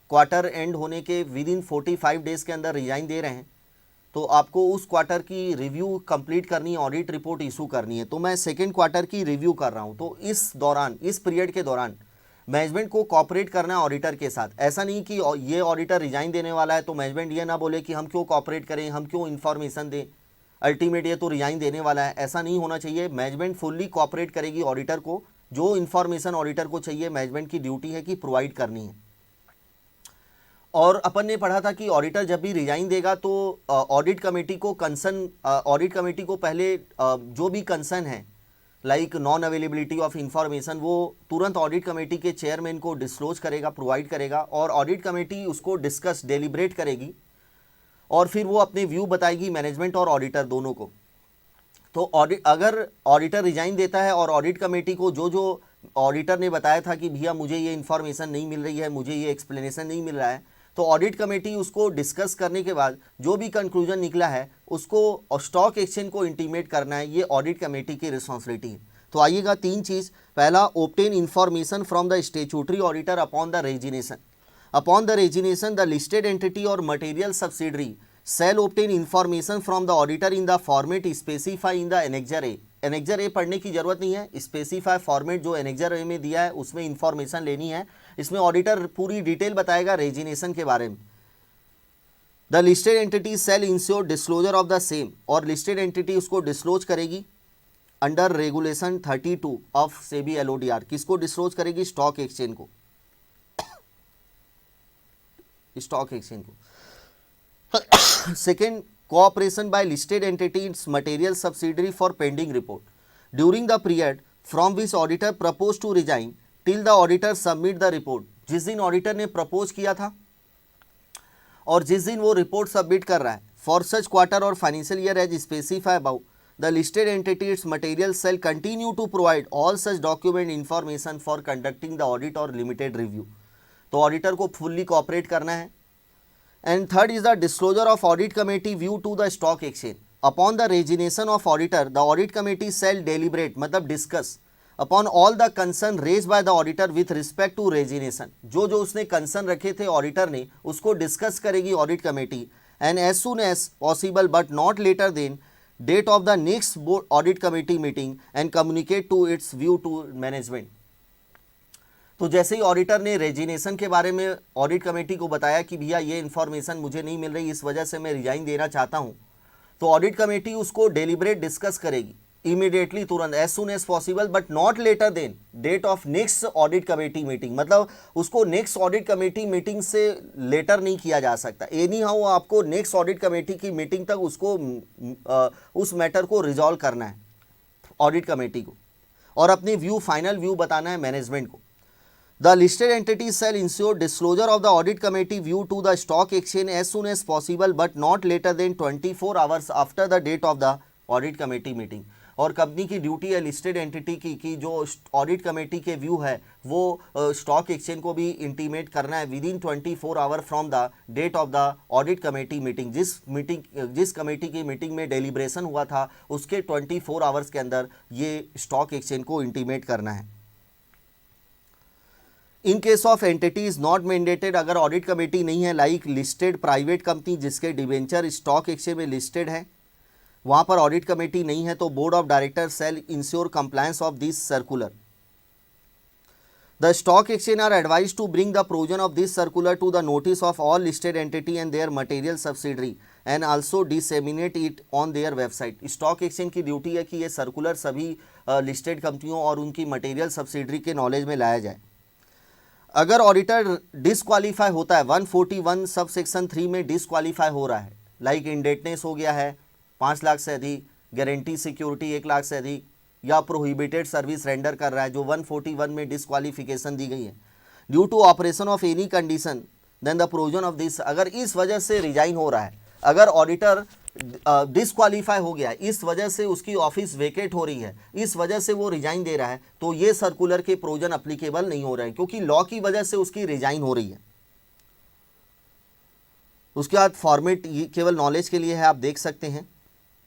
क्वार्टर एंड होने के विद इन 45 डेज़ के अंदर रिजाइन दे रहे हैं तो आपको उस क्वार्टर की रिव्यू कंप्लीट करनी है, ऑडिट रिपोर्ट इशू करनी है. तो मैं सेकेंड क्वार्टर की रिव्यू कर रहा हूँ, तो इस पीरियड के दौरान मैनेजमेंट को कॉपरेट करना है ऑडिटर के साथ. ऐसा नहीं कि ये ऑडिटर रिजाइन देने वाला है तो मैनेजमेंट ये ना बोले कि हम क्यों कॉपरेट करें, हम क्यों इन्फॉर्मेशन दें, अल्टीमेट ये तो रिजाइन देने वाला है. ऐसा नहीं होना चाहिए. मैनेजमेंट फुल्ली कॉपरेट करेगी ऑडिटर को, जो इन्फॉर्मेशन ऑडिटर को चाहिए मैनेजमेंट की ड्यूटी है कि प्रोवाइड करनी है. और अपन ने पढ़ा था कि ऑडिटर जब भी रिजाइन देगा तो ऑडिट कमेटी को पहले जो भी कंसर्न है like non availability of information, वो तुरंत ऑडिट कमेटी के चेयरमैन को डिस्क्लोज करेगा, प्रोवाइड करेगा, और ऑडिट कमेटी उसको डिस्कस डेलिब्रेट करेगी और फिर वो अपने व्यू बताएगी मैनेजमेंट और ऑडिटर दोनों को. तो अगर ऑडिटर रिजाइन देता है और ऑडिट कमेटी को जो ऑडिटर ने बताया था कि भैया मुझे ये इन्फॉर्मेशन नहीं मिल रही है, मुझे ये एक्सप्लेनेशन नहीं मिल रहा है, तो ऑडिट कमेटी उसको डिस्कस करने के बाद जो भी कंक्लूजन निकला है उसको स्टॉक एक्सचेंज को इंटीमेट करना है. ये ऑडिट कमेटी की रिस्पॉन्सिबिलिटी है. तो आइएगा तीन चीज़. पहला, obtain information from the statutory auditor upon the resignation. Upon the resignation the listed entity और material subsidiary shall obtain information from the auditor in the format specified in the annexure A. Annexure A पढ़ने की जरूरत नहीं है, specify format जो annexure A में दिया है उसमें इंफॉर्मेशन लेनी है। इसमें ऑडिटर पूरी डिटेल बताएगा रेजिनेशन के बारे में। The listed entity shall ensure disclosure of the same, और लिस्टेड एंटिटी उसको डिस्क्लोज करेगी under regulation 32 of SEBI LODR. किसको डिस्क्लोज करेगी? स्टॉक एक्सचेंज को, स्टॉक एक्सचेंज को। Second, cooperation by listed entity its material subsidiary for pending report during the period from which auditor proposed to resign till the auditor submit the report। जिस दिन auditor ने propose किया था और जिस दिन वो रिपोर्ट सबमिट कर रहा है, फॉर सच क्वार्टर और financial year as specify about the listed entity its material shall continue to provide all such document information for conducting the audit और लिमिटेड रिव्यू। तो ऑडिटर को फुल्ली कॉपरेट करना है। And third is the disclosure of audit committee view to the stock exchange upon the resignation of auditor। the audit committee shall deliberate मतलब discuss upon all the concern raised by the auditor with respect to resignation। जो उसने concern रखे थे auditor ने उसको discuss करेगी audit committee. and as soon as possible but not later than date of the next board audit committee meeting and communicate to its view to management। तो जैसे ही auditor ने रेजिनेशन के बारे में ऑडिट कमेटी को बताया कि भैया ये इन्फॉर्मेशन मुझे नहीं मिल रही, इस वजह से मैं रिजाइन देना चाहता हूँ, तो ऑडिट कमेटी उसको डेलिब्रेट डिस्कस करेगी इमीडिएटली, तुरंत, as soon as possible but not later than date of next audit committee meeting. मतलब उसको नेक्स्ट ऑडिट कमेटी मीटिंग से लेटर नहीं किया जा सकता। एनी हाउ आपको नेक्स्ट ऑडिट कमेटी की मीटिंग तक उसको उस मैटर को रिजॉल्व करना है ऑडिट कमेटी को, और अपनी व्यू, फाइनल व्यू बताना है मैनेजमेंट को। The listed entities shall ensure disclosure of the audit committee view to the stock exchange as soon as possible but not later than 24 hours after the date of the audit committee meeting। और company की duty है listed entity की कि जो audit committee के view है वो stock exchange को भी इंटीमेट करना है within 24 hour from the date of the audit committee meeting. जिस कमेटी की मीटिंग में डेलिब्रेशन हुआ था उसके 24 आवर्स के अंदर ये स्टॉक एक्सचेंज को इंटीमेट करना है। In case of entity is not mandated, अगर ऑडिट कमेटी नहीं है, लाइक लिस्टेड प्राइवेट कंपनी जिसके डिवेंचर स्टॉक एक्सचेंज में लिस्टेड है, वहां पर ऑडिट कमेटी नहीं है, तो board of director shall ensure compliance of this circular. The stock exchange are advise to bring the provision of this circular to the notice of all listed entity and their material subsidiary and also disseminate it on their website. Stock exchange की duty है कि ये circular सभी listed कंपनियों और उनकी material subsidiary के knowledge में लाया जाए। अगर ऑडिटर डिसक्वालीफाई होता है, 141 सब सेक्शन 3 में डिसक्वालीफाई हो रहा है, लाइक इंडेटनेस हो गया है 5 लाख से अधिक, गारंटी सिक्योरिटी 1 लाख से अधिक, या प्रोहिबिटेड सर्विस रेंडर कर रहा है जो 141 में डिसक्वालीफिकेशन दी गई है, due to operation of any condition then the provision of this. अगर इस वजह से रिजाइन हो रहा है, अगर ऑडिटर डिसक्वालीफाई हो गया, इस वजह से उसकी ऑफिस वेकेट हो रही है, इस वजह से वो रिजाइन दे रहा है, तो ये सर्कुलर के प्रोविजन अप्लीकेबल नहीं हो रहे हैं क्योंकि लॉ की वजह से उसकी रिजाइन हो रही है। उसके बाद फॉर्मेट केवल नॉलेज के लिए है, आप देख सकते हैं।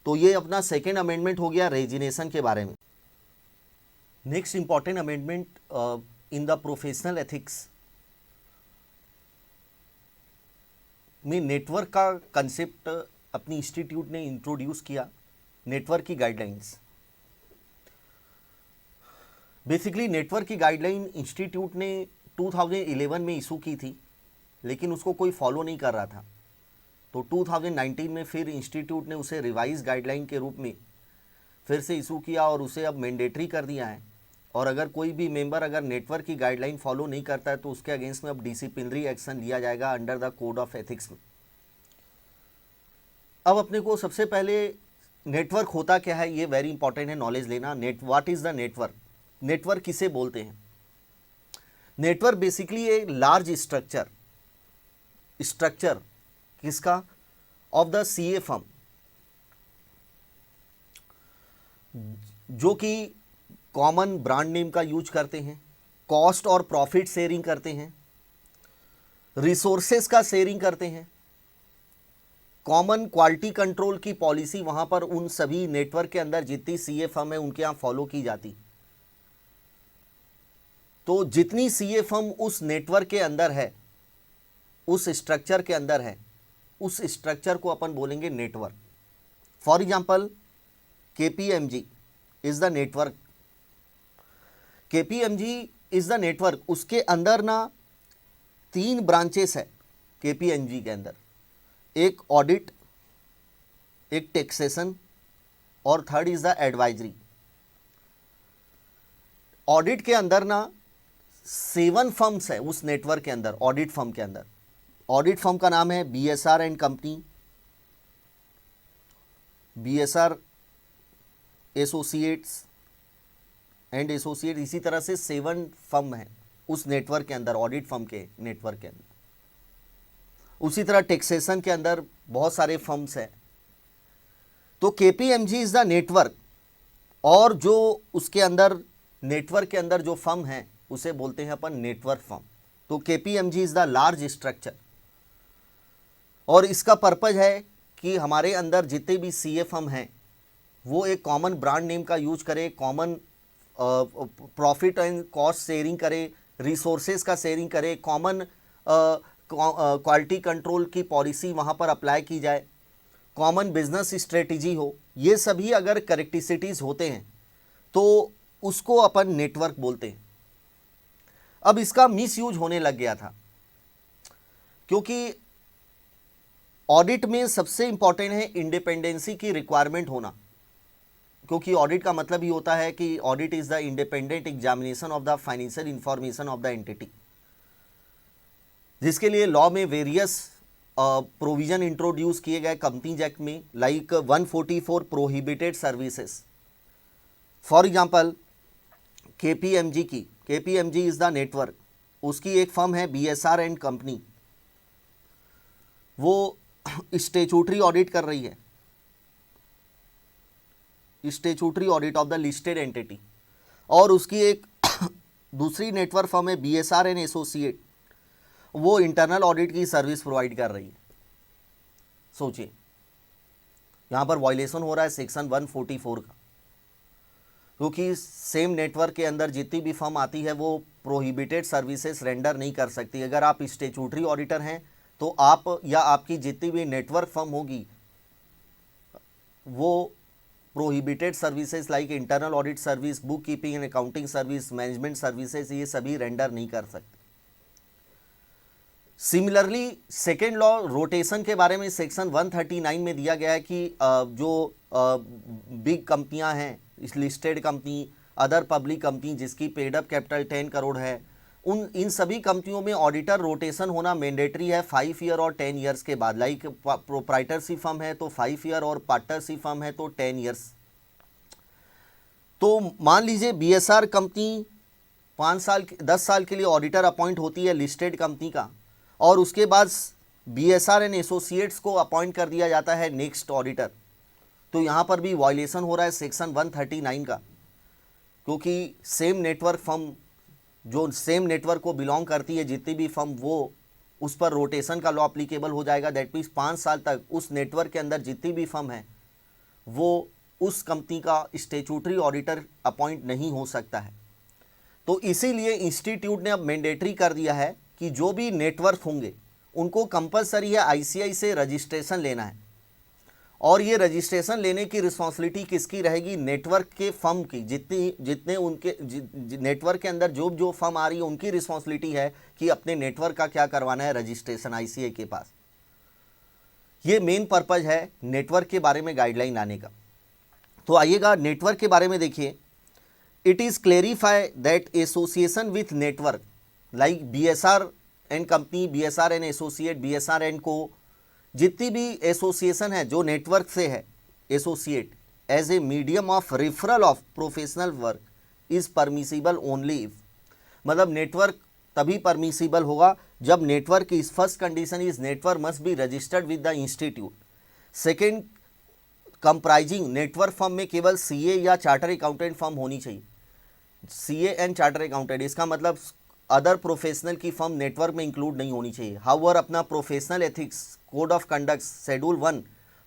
तो ये अपना सेकेंड अमेंडमेंट हो गया रेजिनेशन के बारे में। Next important amendment in the professional ethics में नेटवर्क का कंसेप्ट अपनी इंस्टीट्यूट ने इंट्रोड्यूस किया। नेटवर्क की गाइडलाइंस, बेसिकली नेटवर्क की गाइडलाइन इंस्टीट्यूट ने 2011 में इशू की थी, लेकिन उसको कोई फॉलो नहीं कर रहा था। तो 2019 में फिर इंस्टीट्यूट ने उसे रिवाइज गाइडलाइन के रूप में फिर से इशू किया और उसे अब मैंडेटरी कर दिया है। और अगर कोई भी मेंबर अगर नेटवर्क की गाइडलाइन फॉलो नहीं करता है तो उसके अगेंस्ट में अब डिसिप्लिनरी एक्शन लिया जाएगा under the code of ethics में। अब अपने को सबसे पहले नेटवर्क होता क्या है ये वेरी इंपॉर्टेंट है नॉलेज लेना। What is the network? Network किसे बोलते हैं? नेटवर्क बेसिकली ए लार्ज स्ट्रक्चर किसका? ऑफ द सीए फर्म, जो कि कॉमन ब्रांड नेम का यूज करते हैं, कॉस्ट और प्रॉफिट शेयरिंग करते हैं, रिसोर्सेस का शेयरिंग करते हैं, कॉमन क्वालिटी कंट्रोल की पॉलिसी वहां पर उन सभी नेटवर्क के अंदर जितनी सीए फर्म है उनके यहां फॉलो की जाती। तो जितनी सीए फर्म उस नेटवर्क के अंदर है, उस स्ट्रक्चर के अंदर है, उस स्ट्रक्चर को अपन बोलेंगे network. For example KPMG, is the network, KPMG is the network. उसके अंदर ना 3 ब्रांचेस है केपीएमजी के अंदर, एक ऑडिट, एक टैक्सेशन और third is the advisory. Audit के अंदर ना 7 फर्म्स है उस नेटवर्क के अंदर, ऑडिट फर्म के अंदर। ऑडिट फर्म का नाम है BSR and company, BSR associates and associate, इसी तरह से 7 फर्म है उस नेटवर्क के अंदर, ऑडिट फर्म के नेटवर्क के अंदर। उसी तरह टैक्सेशन के अंदर बहुत सारे फर्म्स हैं। तो केपीएमजी इज द नेटवर्क, और जो उसके अंदर नेटवर्क के अंदर जो फर्म है उसे बोलते हैं अपन नेटवर्क फर्म। तो KPMG is the large structure, और इसका पर्पज है कि हमारे अंदर जितने भी सीए फर्म हैं वो एक कॉमन ब्रांड नेम का यूज करे, common profit and cost sharing करे, रिसोर्सेज का शेयरिंग करे, कॉमन क्वालिटी कंट्रोल की पॉलिसी वहाँ पर अप्लाई की जाए, कॉमन बिजनेस स्ट्रेटजी हो। ये सभी अगर करेक्टिसिटीज़ होते हैं तो उसको अपन नेटवर्क बोलते हैं। अब इसका मिस यूज होने लग गया था, क्योंकि ऑडिट में सबसे इंपॉर्टेंट है इंडिपेंडेंसी की रिक्वायरमेंट होना, क्योंकि ऑडिट का मतलब ही होता है कि audit is the independent examination of the financial information of the entity, जिसके लिए लॉ में वेरियस प्रोविजन इंट्रोड्यूस किए गए कंपनीज एक्ट में, like 144 prohibited services. For example KPMG is the network, उसकी एक फर्म है बीएसआर एंड कंपनी, वो स्टेचूटरी ऑडिट कर रही है, statutory audit of the listed entity. और उसकी एक दूसरी नेटवर्क फर्म है बीएसआर एंड एसोसिएट, वो इंटरनल ऑडिट की सर्विस प्रोवाइड कर रही है। सोचिए यहाँ पर वायलेशन हो रहा है सेक्शन 144 का, क्योंकि सेम नेटवर्क के अंदर जितनी भी फर्म आती है वो प्रोहिबिटेड सर्विसेज रेंडर नहीं कर सकती। अगर आप स्टेचूटरी ऑडिटर हैं तो आप या आपकी जितनी भी नेटवर्क फर्म होगी वो prohibited services like internal audit service, book keeping and accounting service, management services, ये सभी रेंडर नहीं कर सकते। सिमिलरली सेकेंड लॉ रोटेशन के बारे में सेक्शन 139 में दिया गया है कि जो बिग कंपनियां हैं, listed company, other public company जिसकी पेड अप कैपिटल 10 करोड़ है, इन सभी कंपनियों में ऑडिटर रोटेशन होना मैंडेटरी है 5 ईयर और 10 ईयर्स के बाद। लाइक प्रोप्राइटरशिप फर्म है तो 5 ईयर और पार्टनरशिप फर्म है तो 10 ईयर्स। तो मान लीजिए बीएसआर कंपनी 10 साल के लिए ऑडिटर अपॉइंट होती है लिस्टेड कंपनी का, और उसके बाद बीएसआर एंड एसोसिएट्स को अपॉइंट कर दिया जाता है नेक्स्ट ऑडिटर। तो यहाँ पर भी वायलेशन हो रहा है सेक्शन 139 का, क्योंकि सेम नेटवर्क फर्म जो सेम नेटवर्क को बिलोंग करती है जितनी भी फर्म, वो उस पर रोटेशन का लॉ अप्लीकेबल हो जाएगा। दैट मीन्स 5 साल तक उस नेटवर्क के अंदर जितनी भी फर्म है वो उस कंपनी का स्टेचूटरी ऑडिटर अपॉइंट नहीं हो सकता है। तो इसीलिए इंस्टीट्यूट ने अब मैंडेटरी कर दिया है कि जो भी नेटवर्क होंगे उनको कंपलसरी है आईसीआई से रजिस्ट्रेशन लेना है, और ये रजिस्ट्रेशन लेने की रिस्पॉन्सिबिलिटी किसकी रहेगी? नेटवर्क के फर्म की। जितने उनके नेटवर्क के अंदर जो फर्म आ रही है उनकी रिस्पॉन्सिबिलिटी है कि अपने नेटवर्क का क्या करवाना है, रजिस्ट्रेशन आईसीआई के पास। ये मेन पर्पज है नेटवर्क के बारे में गाइडलाइन लाने का। तो आइएगा नेटवर्क के बारे में देखिए। It is clarify that association with network like BSR and company, BSR and associate, BSR and co, जितनी भी एसोसिएशन है जो नेटवर्क से है associate, as a medium of referral of professional work is permissible only if, मतलब network तभी permissible होगा जब network is first condition is network must be registered with the institute. Second, comprising network firm में केवल CA या charter accountant firm होनी चाहिए। CA and charter accountant, इसका मतलब अदर प्रोफेशनल की फर्म नेटवर्क में इंक्लूड नहीं होनी चाहिए। हाउएवर अपना professional ethics, code of conduct, schedule 1,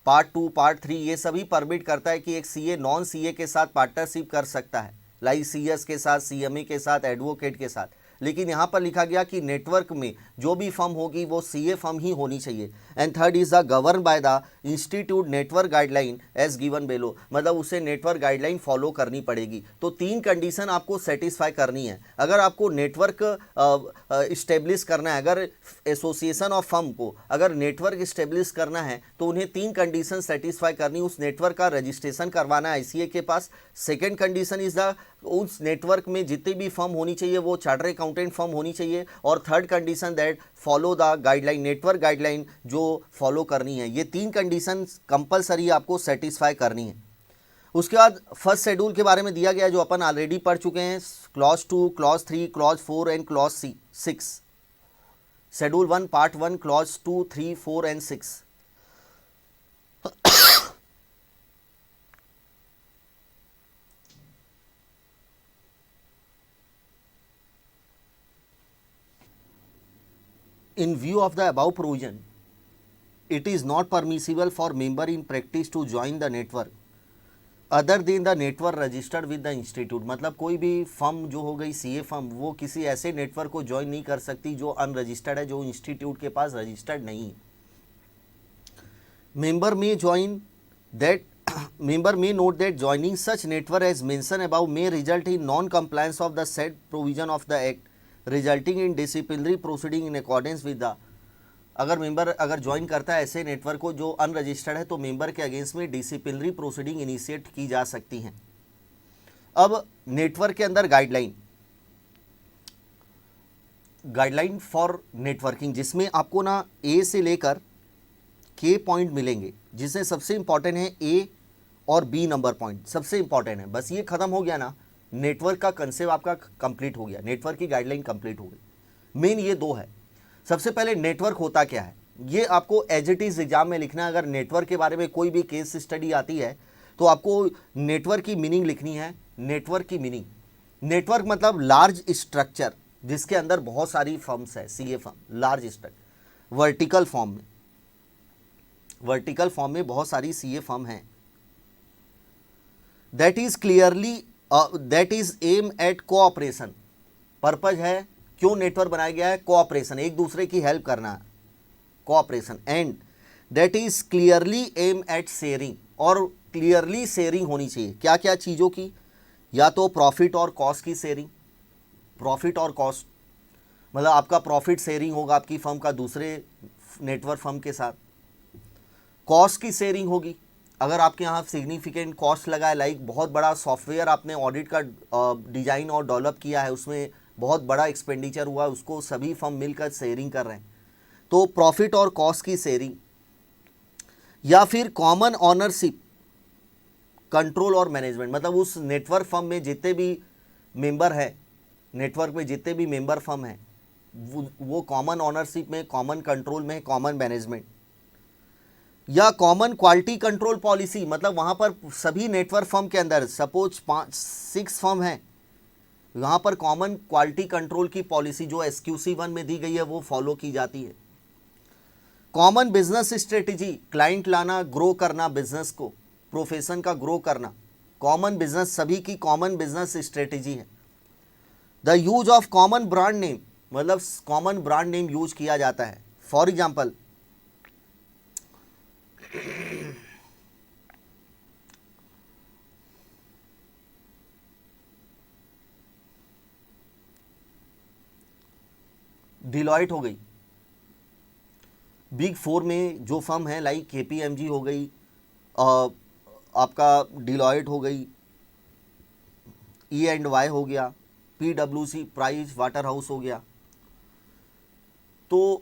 part 2, part 3 ये सभी परमिट करता है कि एक सीए नॉन सीए के साथ पार्टनरशिप कर सकता है, लाइक सीएस के साथ, सीएमए के साथ, एडवोकेट के साथ। लेकिन यहाँ पर लिखा गया कि नेटवर्क में जो भी फर्म होगी वो सीए फर्म ही होनी चाहिए। And third is the govern by the institute network guideline as given below, मतलब उसे नेटवर्क गाइडलाइन फॉलो करनी पड़ेगी। तो 3 कंडीशन आपको सेटिस्फाई करनी है। अगर आपको नेटवर्क इस्टेब्लिश करना है, अगर एसोसिएशन ऑफ फर्म को अगर नेटवर्क इस्टेब्लिश करना है तो उन्हें 3 कंडीशन सेटिस्फाई करनी, उस नेटवर्क का रजिस्ट्रेशन करवाना है आईसीए के पास। सेकेंड कंडीशन इज द उस नेटवर्क में जितनी भी फर्म होनी चाहिए वो चार्टर अकाउंटेंट फर्म होनी चाहिए। और third condition that follow the guideline, network guideline जो फॉलो करनी है। ये 3 कंडीशन कंपलसरी आपको सेटिस्फाई करनी है। उसके बाद फर्स्ट शेड्यूल के बारे में दिया गया जो अपन ऑलरेडी पढ़ चुके हैं, clause 2, clause 3, clause 4 and clause 6। Schedule 1 part 1 clause 2, 3, 4 and 6। In view of the above provision, it is not permissible for member in practice to join the network other than the network registered with the institute। मतलब कोई भी firm जो हो गई CA firm, वो किसी ऐसे network को ज्वाइन नहीं कर सकती जो अनरजिस्टर्ड है, जो इंस्टीट्यूट के पास रजिस्टर्ड नहीं है। member may join that member may note that joining such network as mentioned above may result in non-compliance of the said provision of the act, resulting in disciplinary proceeding in accordance with the। अगर member अगर join करता है ऐसे network को जो unregistered है तो member के अगेंस्ट में डिसिप्लिनरी प्रोसीडिंग इनिशिएट की जा सकती हैं। अब नेटवर्क के अंदर गाइडलाइन फॉर नेटवर्किंग, जिसमें आपको ना ए से लेकर के पॉइंट मिलेंगे, जिसमें सबसे इंपॉर्टेंट है ए और बी नंबर पॉइंट सबसे इंपॉर्टेंट है। बस ये खत्म हो गया ना, नेटवर्क का कंसेप्ट आपका कंप्लीट हो गया, नेटवर्क की गाइडलाइन कंप्लीट हो गई। मेन ये 2 है। सबसे पहले नेटवर्क होता क्या है, ये आपको एज इट इज एग्जाम में लिखना है। अगर नेटवर्क के बारे में कोई भी केस स्टडी आती है तो आपको नेटवर्क की मीनिंग लिखनी है। नेटवर्क की मीनिंग, नेटवर्क मतलब लार्ज स्ट्रक्चर जिसके अंदर बहुत सारी फर्म्स है, CA firm, large structure. Vertical form में बहुत सारी सीए फर्म हैं। That is aim at cooperation. Purpose है क्यों नेटवर्क बनाया गया है, कोऑपरेशन, एक दूसरे की हेल्प करना, cooperation. And that is clearly aim at sharing, और क्लियरली शेयरिंग होनी चाहिए। क्या क्या चीज़ों की, या तो प्रॉफिट और कॉस्ट की शेयरिंग, प्रॉफिट और कॉस्ट मतलब आपका प्रॉफिट शेयरिंग होगा आपकी फर्म का दूसरे नेटवर्क फर्म के साथ। कॉस्ट की शेयरिंग होगी, अगर आपके यहाँ सिग्निफिकेंट कॉस्ट लगा है, लाइक बहुत बड़ा सॉफ्टवेयर आपने ऑडिट का डिजाइन और डेवलप किया है, उसमें बहुत बड़ा एक्सपेंडिचर हुआ है, उसको सभी फर्म मिलकर शेयरिंग कर रहे हैं, तो प्रॉफिट और कॉस्ट की शेयरिंग। या फिर कॉमन ऑनरशिप, कंट्रोल और मैनेजमेंट, मतलब उस नेटवर्क फर्म में जितने भी मेंबर हैं, नेटवर्क में जितने भी मेंबर फर्म हैं वो कॉमन ऑनरशिप में, कॉमन कंट्रोल में, कॉमन मैनेजमेंट। या कॉमन क्वालिटी कंट्रोल पॉलिसी, मतलब वहाँ पर सभी नेटवर्क फर्म के अंदर सपोज 6 फर्म हैं, वहाँ पर कॉमन क्वालिटी कंट्रोल की पॉलिसी जो SQC1 में दी गई है वो फॉलो की जाती है। कॉमन बिजनेस स्ट्रेटेजी, क्लाइंट लाना, ग्रो करना, बिजनेस को, प्रोफेशन का ग्रो करना, कॉमन बिजनेस, सभी की कॉमन बिजनेस स्ट्रेटेजी है। The use of common brand name, मतलब कॉमन ब्रांड नेम यूज किया जाता है। फॉर एग्जाम्पल डिलॉयट हो गई, बिग 4 में जो फर्म है, लाइक KPMG हो गई, आपका डिलॉयट हो गई, E&Y हो गया, PwC प्राइस वाटर हाउस हो गया, तो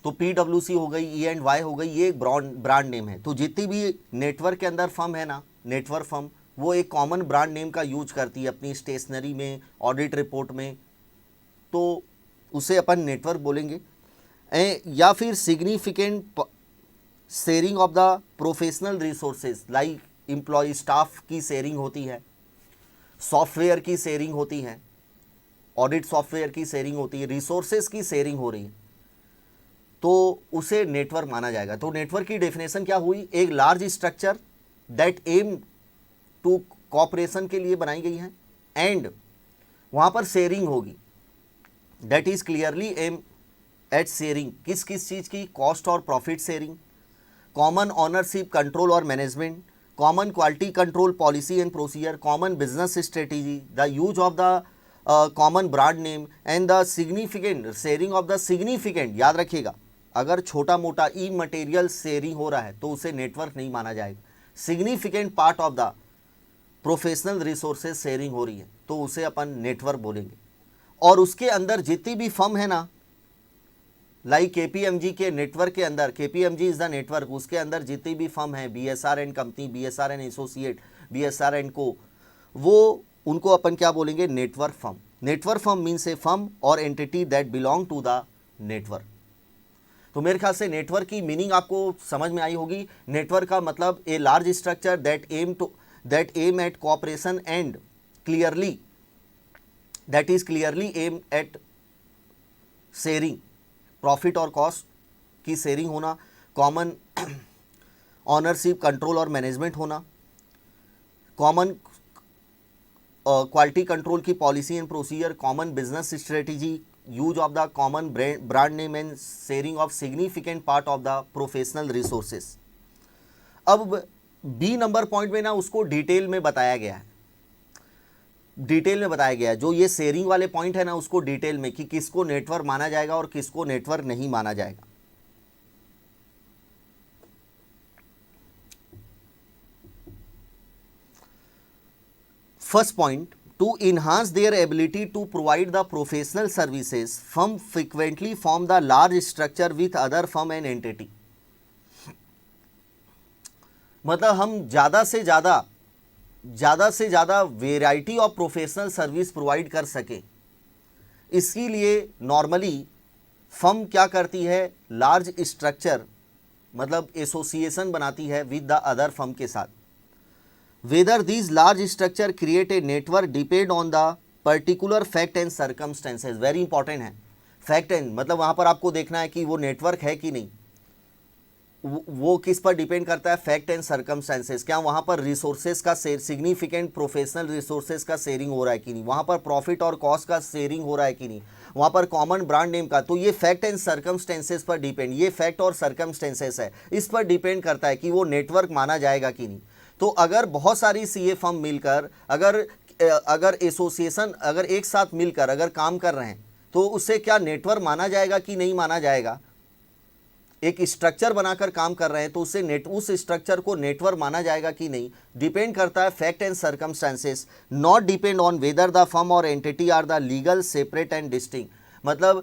PwC हो गई, E&Y हो गई, ये एक ब्रांड नेम है। तो जितनी भी नेटवर्क के अंदर फर्म है ना, नेटवर्क फर्म, वो एक कॉमन ब्रांड नेम का यूज करती है अपनी स्टेशनरी में, ऑडिट रिपोर्ट में, तो उसे अपन नेटवर्क बोलेंगे। या फिर significant sharing of the professional resources, like employ staff की शेयरिंग होती है, सॉफ्टवेयर की शेयरिंग होती है, ऑडिट सॉफ्टवेयर की शेयरिंग होती है, रिसोर्सेज की शेयरिंग हो रही है, तो उसे नेटवर्क माना जाएगा। तो नेटवर्क की डेफिनेशन क्या हुई, एक large structure that aim to cooperation के लिए बनाई गई है, एंड वहाँ पर शेयरिंग होगी, that is clearly aim at sharing. किस किस चीज़ की? कॉस्ट और profit sharing, common ownership control और management, common quality control policy and procedure, common business strategy, the use of the common brand name and the significant sharing of the significant. याद रखिएगा, अगर छोटा मोटा ई मटेरियल शेयरिंग हो रहा है तो उसे नेटवर्क नहीं माना जाएगा। Significant part of the professional resources sharing हो रही है तो उसे अपन नेटवर्क बोलेंगे। और उसके अंदर जितनी भी फर्म है ना, लाइक केपीएमजी के नेटवर्क के अंदर, केपीएमजी इज द नेटवर्क, उसके अंदर जितनी भी फर्म है, BSR and company, BSR and associate, BSR and co, वो उनको अपन क्या बोलेंगे? Network firm. Network firm means a firm और entity that belong to the network. तो मेरे ख्याल से नेटवर्क की मीनिंग आपको समझ में आई होगी। नेटवर्क का मतलब a large structure that aim at cooperation and clearly that is clearly aim at sharing, profit और कॉस्ट की शेयरिंग होना, कॉमन ऑनरशिप कंट्रोल और मैनेजमेंट होना, कॉमन क्वालिटी कंट्रोल की policy and procedure, common business strategy, use of the common brand name and sharing of significant part of the professional resources. अब B number point में ना उसको detail में बताया गया है, डिटेल में बताया गया है। जो ये शेयरिंग वाले पॉइंट है ना उसको डिटेल में, कि किसको नेटवर्क माना जाएगा और किसको नेटवर्क नहीं माना जाएगा। First point, to enhance their ability to provide the professional services, firm frequently form the large structure with other firm and entity. मतलब हम ज़्यादा से ज़्यादा variety of professional service provide कर सकें, इसके लिए नॉर्मली फर्म क्या करती है? लार्ज स्ट्रक्चर मतलब एसोसिएशन बनाती है विद द अदर फर्म के साथ। Whether these large structure create a network depend on the particular fact and circumstances. Very important है, फैक्ट एंड मतलब वहाँ पर आपको देखना है कि वो नेटवर्क है कि नहीं। वो किस पर डिपेंड करता है? Fact and circumstances. क्या वहाँ पर रिसोर्सेज का सिग्निफिकेंट प्रोफेशनल रिसोर्सेज का शेयरिंग हो रहा है कि नहीं, वहाँ पर प्रॉफिट और कॉस्ट का शेयरिंग हो रहा है कि नहीं, वहाँ पर कॉमन ब्रांड नेम का। तो ये फैक्ट एंड सर्कमस्टेंसेस पर डिपेंड, ये फैक्ट और सर्कमस्टेंसेस है, इस पर डिपेंड करता है कि वो नेटवर्क माना जाएगा कि नहीं। तो अगर बहुत सारी सीए फर्म मिलकर अगर एसोसिएशन अगर एक साथ मिलकर अगर काम कर रहे हैं तो उससे क्या नेटवर्क माना जाएगा कि नहीं माना जाएगा? एक स्ट्रक्चर बनाकर काम कर रहे हैं तो उससे उस स्ट्रक्चर को नेटवर्क माना जाएगा कि नहीं, डिपेंड करता है fact and circumstances, not depend on whether the firm और entity are the legal separate and distinct. मतलब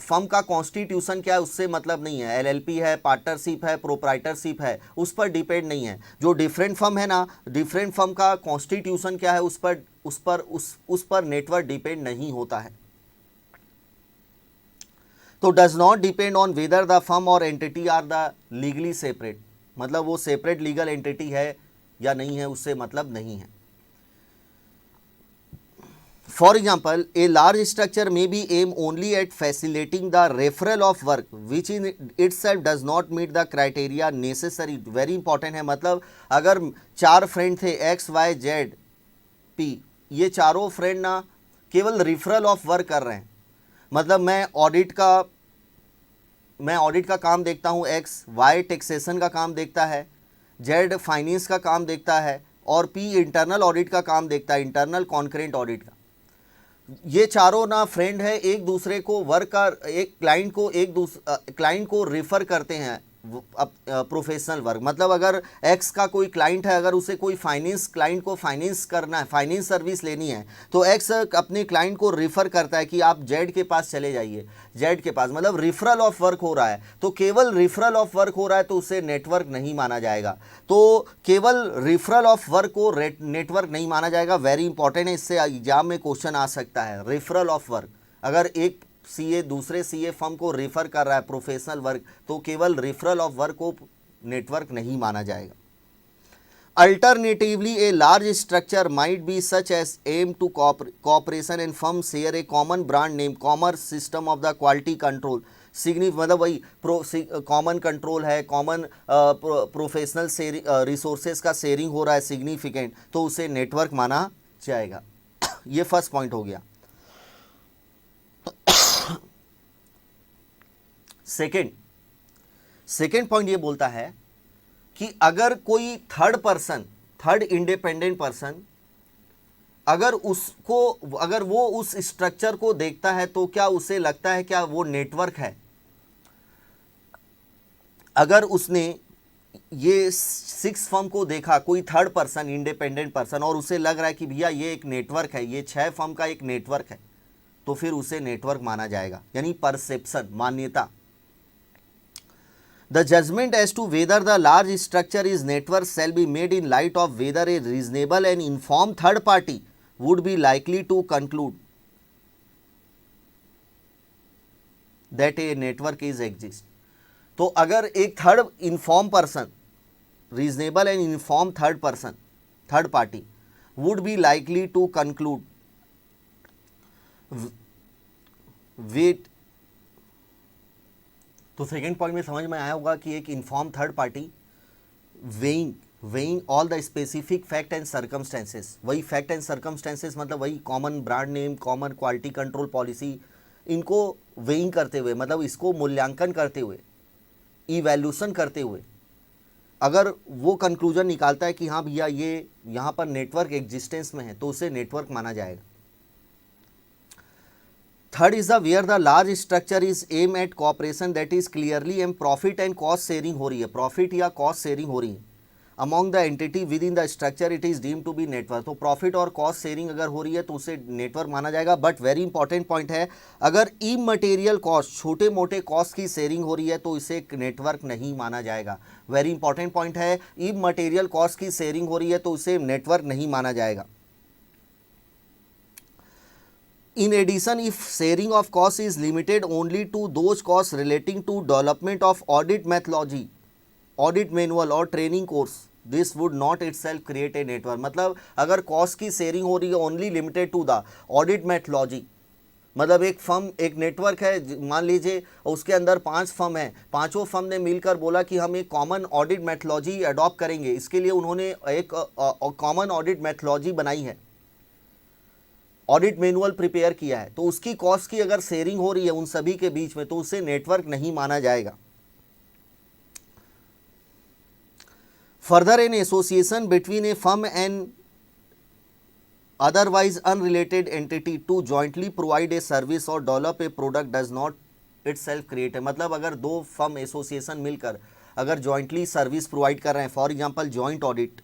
फर्म का कॉन्स्टिट्यूशन क्या है उससे मतलब नहीं है, एलएलपी है, पार्टनरशिप है, प्रोप्राइटरशिप है, उस पर डिपेंड नहीं है। जो डिफरेंट फर्म है ना, डिफरेंट फर्म का कॉन्स्टिट्यूशन क्या है उस पर नेटवर्क डिपेंड नहीं होता है। तो does not depend on whether the firm और entity are the legally separate, मतलब वो सेपरेट लीगल एंटिटी है या नहीं है उससे मतलब नहीं है। For example, a large structure may be aim only at facilitating the referral of work which in itself does not meet the criteria necessary. Very important है, मतलब अगर 4 फ्रेंड थे XYZ P, ये चारों फ्रेंड ना केवल रेफरल ऑफ वर्क कर रहे हैं। मतलब मैं ऑडिट का काम देखता हूँ, Y टैक्सेशन का काम देखता है, Z फाइनेंस का काम देखता है और P इंटरनल ऑडिट का काम देखता है, इंटरनल कॉन्करेंट ऑडिट का। ये चारों ना फ्रेंड है, एक दूसरे को वर्क का एक क्लाइंट को रेफर करते हैं प्रोफेशनल वर्क। मतलब अगर एक्स का कोई क्लाइंट है, अगर उसे कोई क्लाइंट को फाइनेंस करना है, फाइनेंस सर्विस लेनी है, तो एक्स अपने क्लाइंट को रेफर करता है कि आप जेड के पास चले जाइए, जेड के पास, मतलब रेफरल ऑफ वर्क हो रहा है। तो केवल रेफरल ऑफ वर्क हो रहा है तो उसे नेटवर्क नहीं माना जाएगा। तो केवल रेफरल ऑफ वर्क को नेटवर्क नहीं माना जाएगा। वेरी इंपॉर्टेंट है, इससे एग्जाम में क्वेश्चन आ सकता है। रेफरल ऑफ वर्क, अगर एक सीए दूसरे सीए फर्म को रेफर कर रहा है प्रोफेशनल वर्क, तो केवल रेफरल ऑफ वर्क को नेटवर्क नहीं माना जाएगा। Alternatively a large structure might be such as aim to cooperation and firm share a common brand name, commerce system of the quality control मतलब वही कॉमन कंट्रोल है, common professional resources का sharing हो रहा है सिग्निफिकेंट, तो उसे network माना जाएगा। ये फर्स्ट पॉइंट हो गया। सेकेंड पॉइंट ये बोलता है कि अगर कोई थर्ड इंडिपेंडेंट पर्सन अगर वो उस स्ट्रक्चर को देखता है तो क्या उसे लगता है क्या वो नेटवर्क है? अगर उसने ये 6 फर्म को देखा, कोई थर्ड पर्सन इंडिपेंडेंट पर्सन, और उसे लग रहा है कि भैया ये एक नेटवर्क है, ये 6 फर्म का एक नेटवर्क है, तो फिर उसे नेटवर्क माना जाएगा, यानी परसेप्शन, मान्यता। The judgment as to whether the large structure is network shall be made in light of whether a reasonable and informed third party would be likely to conclude that a network is exist। तो अगर एक third inform person, reasonable and inform third party would be likely to conclude weigh. तो second point में समझ में आया होगा कि एक inform third party weighing all the specific fact and circumstances, वही फैक्ट एंड सर्कमस्टेंसेस मतलब वही common brand name, common quality control policy, इनको वेइंग करते हुए, मतलब इसको मूल्यांकन करते हुए, इवैल्यूएशन करते हुए अगर वो कंक्लूजन निकालता है कि हाँ भैया ये यहाँ पर नेटवर्क एग्जिस्टेंस में है, तो उसे नेटवर्क माना जाएगा। Third is the where the large structure is aim at cooperation that is clearly aim profit and cost sharing हो रही है, प्रॉफिट या कॉस्ट शेयरिंग हो रही है among the entity within the structure, it is deem to be network. तो profit और cost sharing अगर हो रही है तो उसे नेटवर्क माना जाएगा। बट वेरी इंपॉर्टेंट पॉइंट है, अगर इमटेरियल कॉस्ट, छोटे मोटे कॉस्ट की शेयरिंग हो रही है तो इसे नेटवर्क नहीं माना जाएगा। वेरी इंपॉर्टेंट पॉइंट है, इमटेरियल कॉस्ट की शेयरिंग हो रही है तो उसे नेटवर्क नहीं माना जाएगा। In addition, if sharing of costs is limited only to those costs relating to development of audit methodology, audit manual or training course, this would not itself create a network। मतलब अगर cost की sharing हो रही है only limited to the audit methodology, मतलब एक firm, एक network है, मान लीजिए उसके अंदर 5 फर्म हैं, पांचों फर्म ने मिलकर बोला कि हम एक कॉमन ऑडिट मेथोलॉजी अडॉप्ट करेंगे, इसके लिए उन्होंने एक कॉमन ऑडिट मेथोलॉजी बनाई है, ऑडिट मैनुअल प्रिपेयर किया है, तो उसकी कॉस्ट की अगर शेयरिंग हो रही है उन सभी के बीच में तो उसे नेटवर्क नहीं माना जाएगा। Further an association between a firm and otherwise unrelated entity to jointly provide a service और develop a product does not itself create है। मतलब अगर 2 फर्म एसोसिएशन मिलकर अगर जॉइंटली सर्विस प्रोवाइड कर रहे हैं, फॉर एग्जांपल जॉइंट ऑडिट,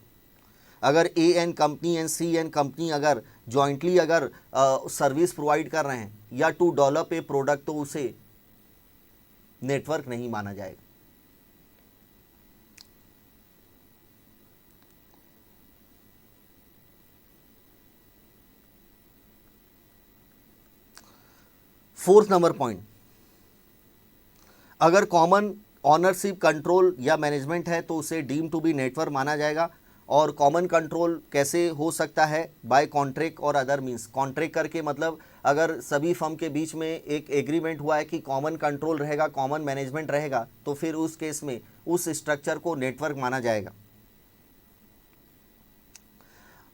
अगर A and company and C and company अगर जॉइंटली अगर सर्विस प्रोवाइड कर रहे हैं या टू डेवलप ए प्रोडक्ट, तो उसे नेटवर्क नहीं माना जाएगा। फोर्थ नंबर पॉइंट, अगर कॉमन ऑनरशिप, कंट्रोल या मैनेजमेंट है तो उसे डीम टू बी नेटवर्क माना जाएगा। और कॉमन कंट्रोल कैसे हो सकता है? बाय कॉन्ट्रैक्ट और अदर मीन्स। कॉन्ट्रैक्ट करके मतलब अगर सभी फर्म के बीच में एक एग्रीमेंट हुआ है कि कॉमन कंट्रोल रहेगा, कॉमन मैनेजमेंट रहेगा, तो फिर उस केस में उस स्ट्रक्चर को नेटवर्क माना जाएगा।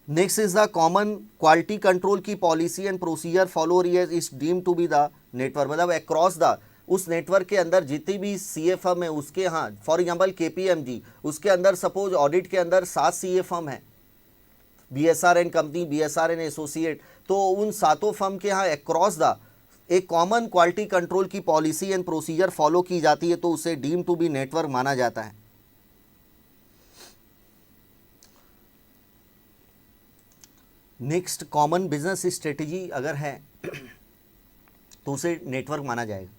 Next is the common quality control की पॉलिसी एंड प्रोसीजर फॉलो रही है, is deem to be the network. मतलब अक्रॉस द उस नेटवर्क के अंदर जितनी भी सीए फर्म है उसके, हाँ फॉर एग्जांपल केपीएमजी, उसके अंदर सपोज ऑडिट के अंदर 7 सीए फर्म है, बीएसआरएन कंपनी, बीएसआरएन एसोसिएट, तो उन 7 फर्म के यहाँ अक्रॉस द एक कॉमन क्वालिटी कंट्रोल की पॉलिसी एंड प्रोसीजर फॉलो की जाती है, तो उसे डीम टू बी नेटवर्क माना जाता है। नेक्स्ट, कॉमन बिजनेस स्ट्रेटेजी अगर है तो उसे नेटवर्क माना जाएगा।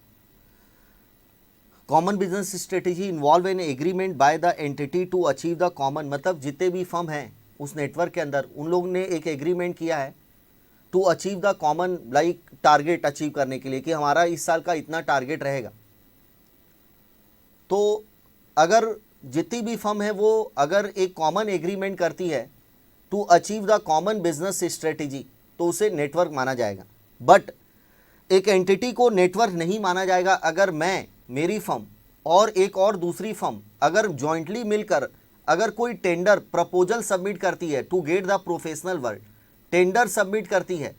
Common business strategy involve in agreement by the entity to achieve the common, मतलब जितने भी फर्म हैं उस नेटवर्क के अंदर उन लोगों ने एक एग्रीमेंट किया है to achieve the common, like target achieve करने के लिए कि हमारा इस साल का इतना टारगेट रहेगा। तो अगर जितनी भी फर्म है वो अगर एक कॉमन एग्रीमेंट करती है to achieve the common business strategy, तो उसे नेटवर्क माना जाएगा। बट एक एंटिटी को नेटवर्क नहीं माना जाएगा अगर मैं, मेरी फर्म और एक और दूसरी फर्म अगर जॉइंटली मिलकर अगर कोई टेंडर प्रपोजल सबमिट करती है to get the professional work, tender submit करती है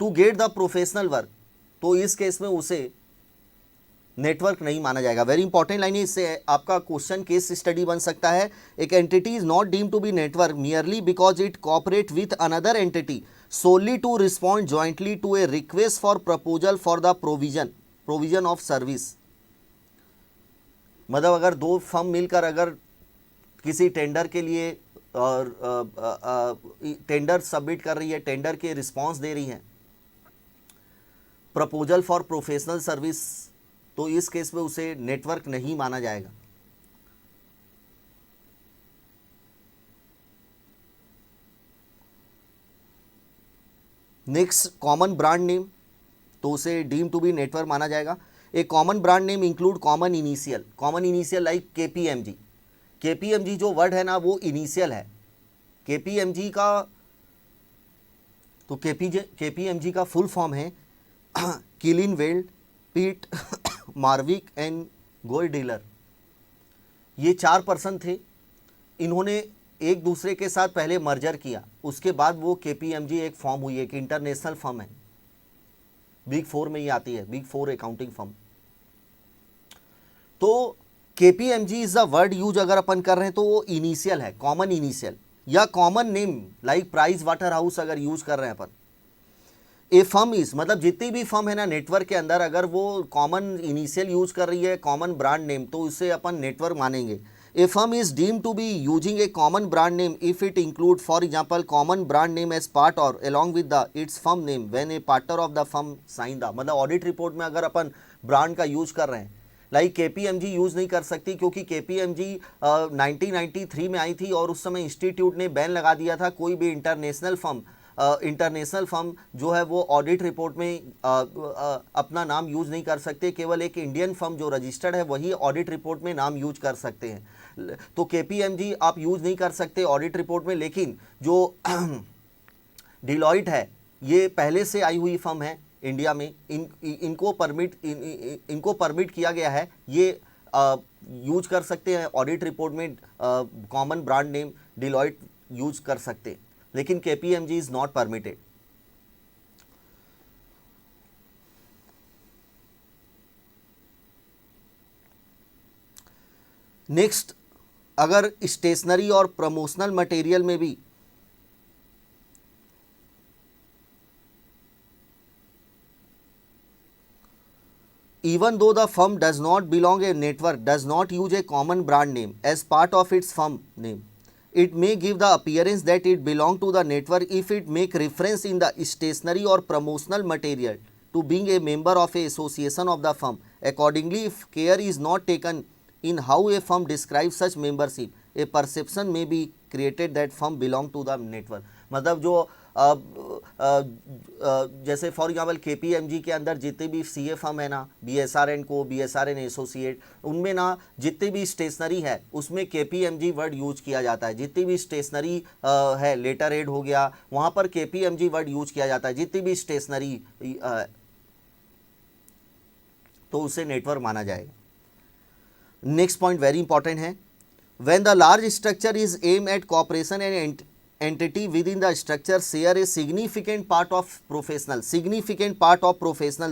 to get the professional work, तो इस केस में उसे नेटवर्क नहीं माना जाएगा। वेरी इंपॉर्टेंट लाइन है, इससे आपका क्वेश्चन केस स्टडी बन सकता है। एक entity is not deemed to be network merely because it cooperate with another entity solely to respond jointly to a request for proposal for the provision of service। मतलब अगर दो firm मिलकर अगर किसी टेंडर के लिए टेंडर सबमिट कर रही है, टेंडर के रिस्पांस दे रही हैं, प्रपोजल फॉर प्रोफेशनल सर्विस, तो इस केस में उसे नेटवर्क नहीं माना जाएगा। नेक्स्ट कॉमन ब्रांड नेम, तो उसे डीम टू बी नेटवर्क माना जाएगा। A common brand name include common initial like KPMG. KPMG जो वर्ड है ना वो इनिशियल है। केपीएमजी का तो केपीएमजी का फुल फॉर्म है किलिनवेल्ड पीट मार्विक एंड गोयडीलर। ये 4 पर्सन थे, इन्होंने एक दूसरे के साथ पहले मर्जर किया, उसके बाद वो केपीएमजी एक फॉर्म हुई, एक इंटरनेशनल फर्म है, बिग 4 में ही आती है, बिग 4 अकाउंटिंग फर्म। तो KPMG is the word use अगर अपन कर रहे हैं तो वो इनिशियल है, कॉमन इनिशियल या common name like price water house अगर यूज कर रहे हैं अपन। ए फर्म इज मतलब जितनी भी फर्म है ना नेटवर्क के अंदर, अगर वो कॉमन इनिशियल यूज कर रही है, कॉमन ब्रांड नेम, तो उसे अपन नेटवर्क मानेंगे। A firm is deemed to be using a common brand name if it include, for example, common brand name as part or along with the its firm name when a partner of the firm sign the। मतलब audit report में अगर अपन brand का use कर रहे हैं, like KPMG use नहीं कर सकती क्योंकि केपीएमजी 1993 में आई थी और उस समय इंस्टीट्यूट ने बैन लगा दिया था कोई भी इंटरनेशनल फर्म जो है वो ऑडिट रिपोर्ट में अपना नाम यूज नहीं कर सकते। केवल एक इंडियन फर्म जो रजिस्टर्ड है वही ऑडिट रिपोर्ट में नाम यूज कर सकते हैं। तो केपीएमजी आप यूज नहीं कर सकते ऑडिट रिपोर्ट में, लेकिन जो डिलॉयट है ये पहले से आई हुई फर्म है इंडिया में, इनको परमिट किया गया है, ये यूज कर सकते हैं ऑडिट रिपोर्ट में, common brand name Deloitte use कर सकते हैं, लेकिन KPMG is not permitted. Next, अगर स्टेशनरी और प्रमोशनल मटेरियल में भी even though the firm does not belong a network, does not use a common brand name as part of its firm name, it may give the appearance that it belong to the network if it make reference in the stationery or promotional material to being a member of a association of the firm. Accordingly, if care is not taken in how a firm describes such membership, a perception may be created that firm belong to the network। मतलब जो जैसे for example KPMG के अंदर जितने भी CA firm है ना, बीएसआरएन को, बीएसआरएन एसोसिएट, उनमें ना जितनी भी स्टेशनरी है उसमें केपीएमजी वर्ड यूज किया जाता है। जितनी भी स्टेशनरी है, लेटर हेड हो गया, वहाँ पर केपीएमजी वर्ड यूज किया जाता है। जितनी भी स्टेशनरी तो उसे नेटवर्क माना जाएगा। नेक्स्ट पॉइंट वेरी इंपॉर्टेंट है, when the large structure is aim at cooperation and entity within the structure share a significant part of professional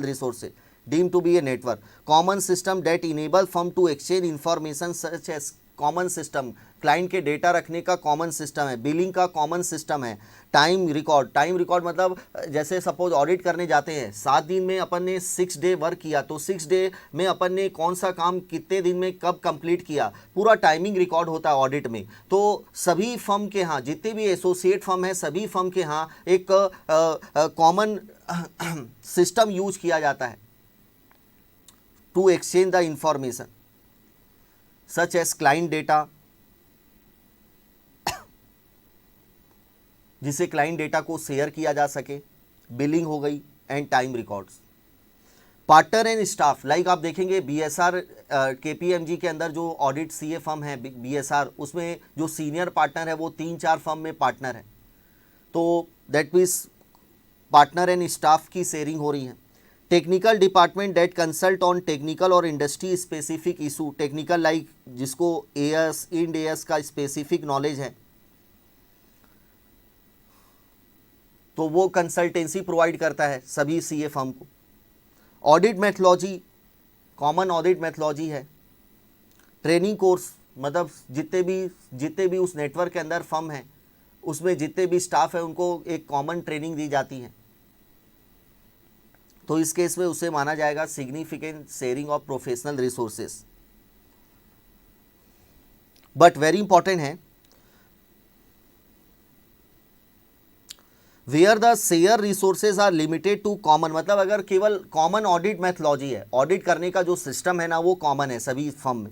resources deemed to be a network। common system that enable firm to exchange information such as common system, client के data रखने का common system है, billing का common system है, time record मतलब जैसे suppose audit करने जाते हैं, 7 दिन में अपन ने 6 डे वर्क किया, तो 6 डे में अपन ने कौन सा काम कितने दिन में कब कंप्लीट किया, पूरा टाइमिंग रिकॉर्ड होता है ऑडिट में। तो सभी फर्म के यहाँ, जितने भी एसोसिएट फर्म है, सभी फर्म के यहाँ एक कॉमन सिस्टम यूज किया जाता है to exchange the information such as client data, जिसे क्लाइंट डेटा को शेयर किया जा सके, बिलिंग हो गई, and time records. Partner and staff, like आप देखेंगे बीएसआर केपीएमजी के अंदर जो ऑडिट सीए फर्म है बीएसआर, उसमें जो सीनियर पार्टनर है वो 3-4 फर्म में पार्टनर है, तो that means partner and staff की शेयरिंग हो रही है। Technical department that consult on technical और industry specific issue, technical like जिसको एएस इंड एएस का स्पेसिफिक नॉलेज है। तो वो कंसल्टेंसी प्रोवाइड करता है सभी सीए फर्म को। Audit methodology, common audit methodology है। ट्रेनिंग कोर्स, मतलब जितने भी उस नेटवर्क के अंदर फर्म है, उसमें जितने भी स्टाफ है उनको एक कॉमन ट्रेनिंग दी जाती है। तो इस केस में उसे माना जाएगा significant sharing of professional resources. But very important है, where the share resources are limited to common, मतलब अगर केवल कॉमन ऑडिट मेथोलॉजी है, ऑडिट करने का जो सिस्टम है ना वो कॉमन है सभी फर्म में,